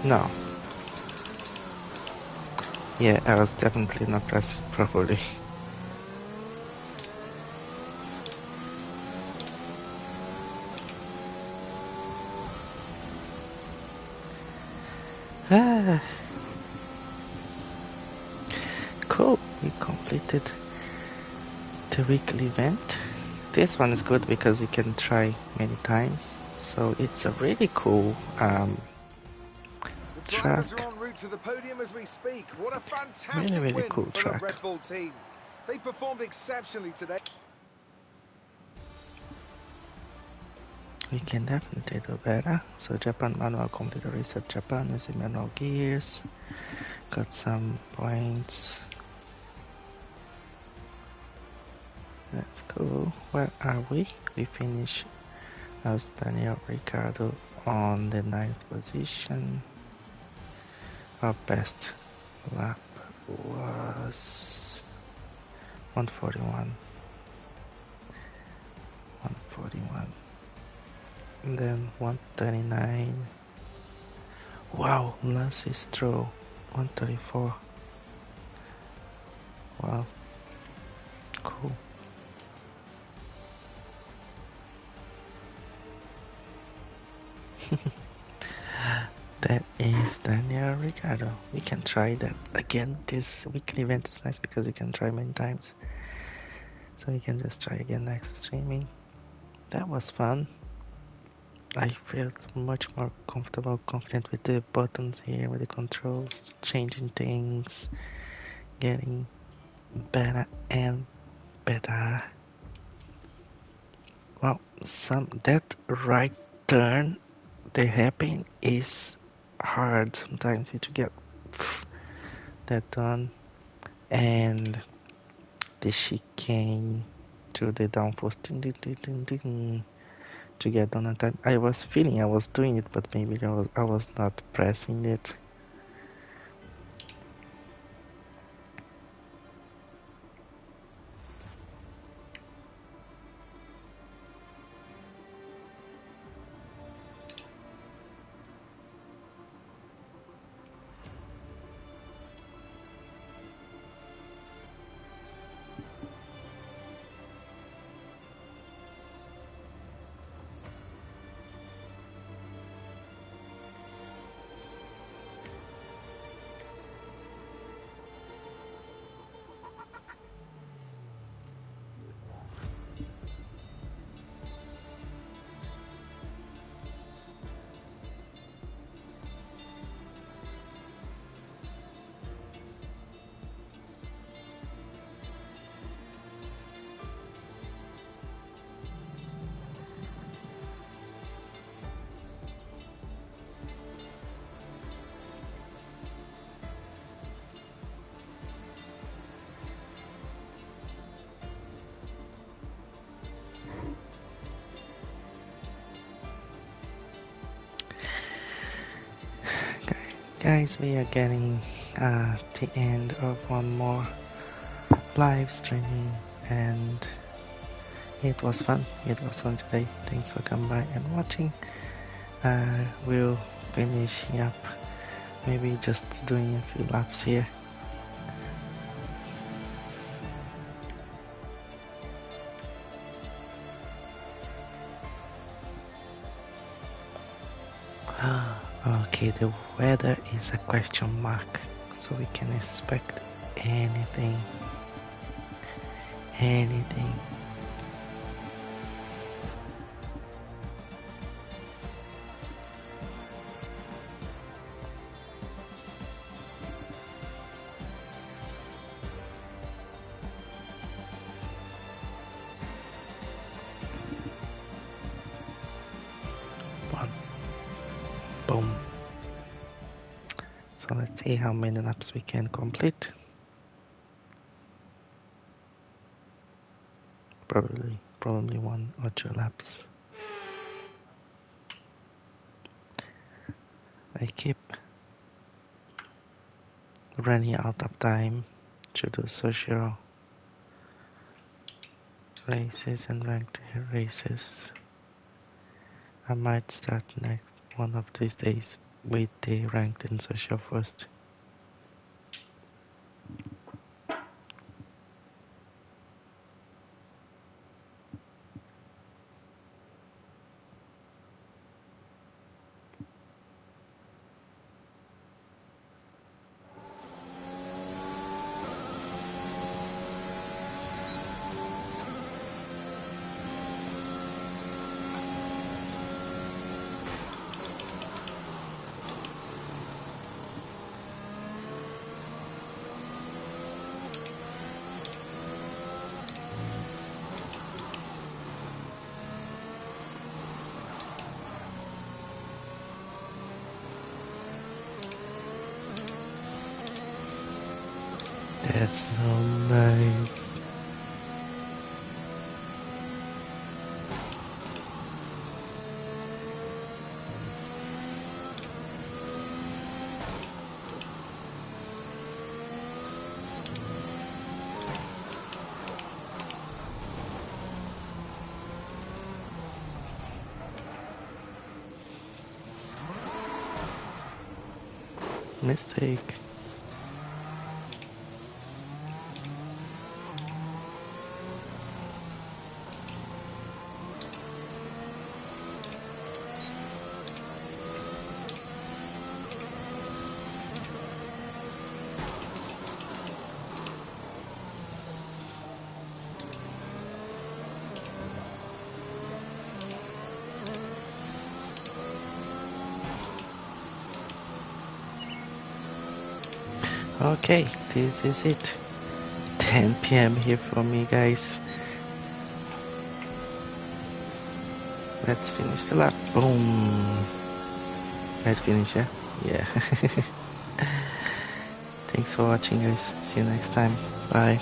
No. Yeah, I was definitely not pressing properly. Cool, we completed the weekly event. This one is good because you can try many times. So it's a really cool The drivers track. are en route to the podium as we speak. What a fantastic Really win cool for track. the Red Bull team. They performed exceptionally today. we can definitely do better. So Japan manual complete reset Japan using manual gears. Got some points. Let's go. Where are we? We finish as Daniel Ricciardo on the 9th position. Our best lap was 141. 141. And then 139. Wow, Lance Stroll 134. Wow, cool. That is Daniel Ricciardo. We can try that again. This weekly event is nice because you can try many times. So you can just try again next streaming. That was fun. I felt much more comfortable, confident with the buttons here, with the controls, changing things, getting better and better. Well, that right turn, the hairpin is hard sometimes to get that done, and the chicane to the downforce to get done on time. I was feeling I was doing it, but maybe I was not pressing it. Guys, we are getting the end of one more live streaming, and it was fun. It was fun today. Thanks for coming by and watching. We'll finish up, maybe just doing a few laps here. Okay, the weather is a question mark, so we can expect anything. Boom. So let's see how many laps we can complete. Probably 1 or 2 laps. I keep running out of time to do social races and ranked races. I might start next one of these days with the ranked and social first. That's so nice. Mistake. Okay, this is it. 10 p.m. here for me, guys. Let's finish the lap. Boom. Let's finish, yeah? Yeah. Thanks for watching, guys. See you next time. Bye.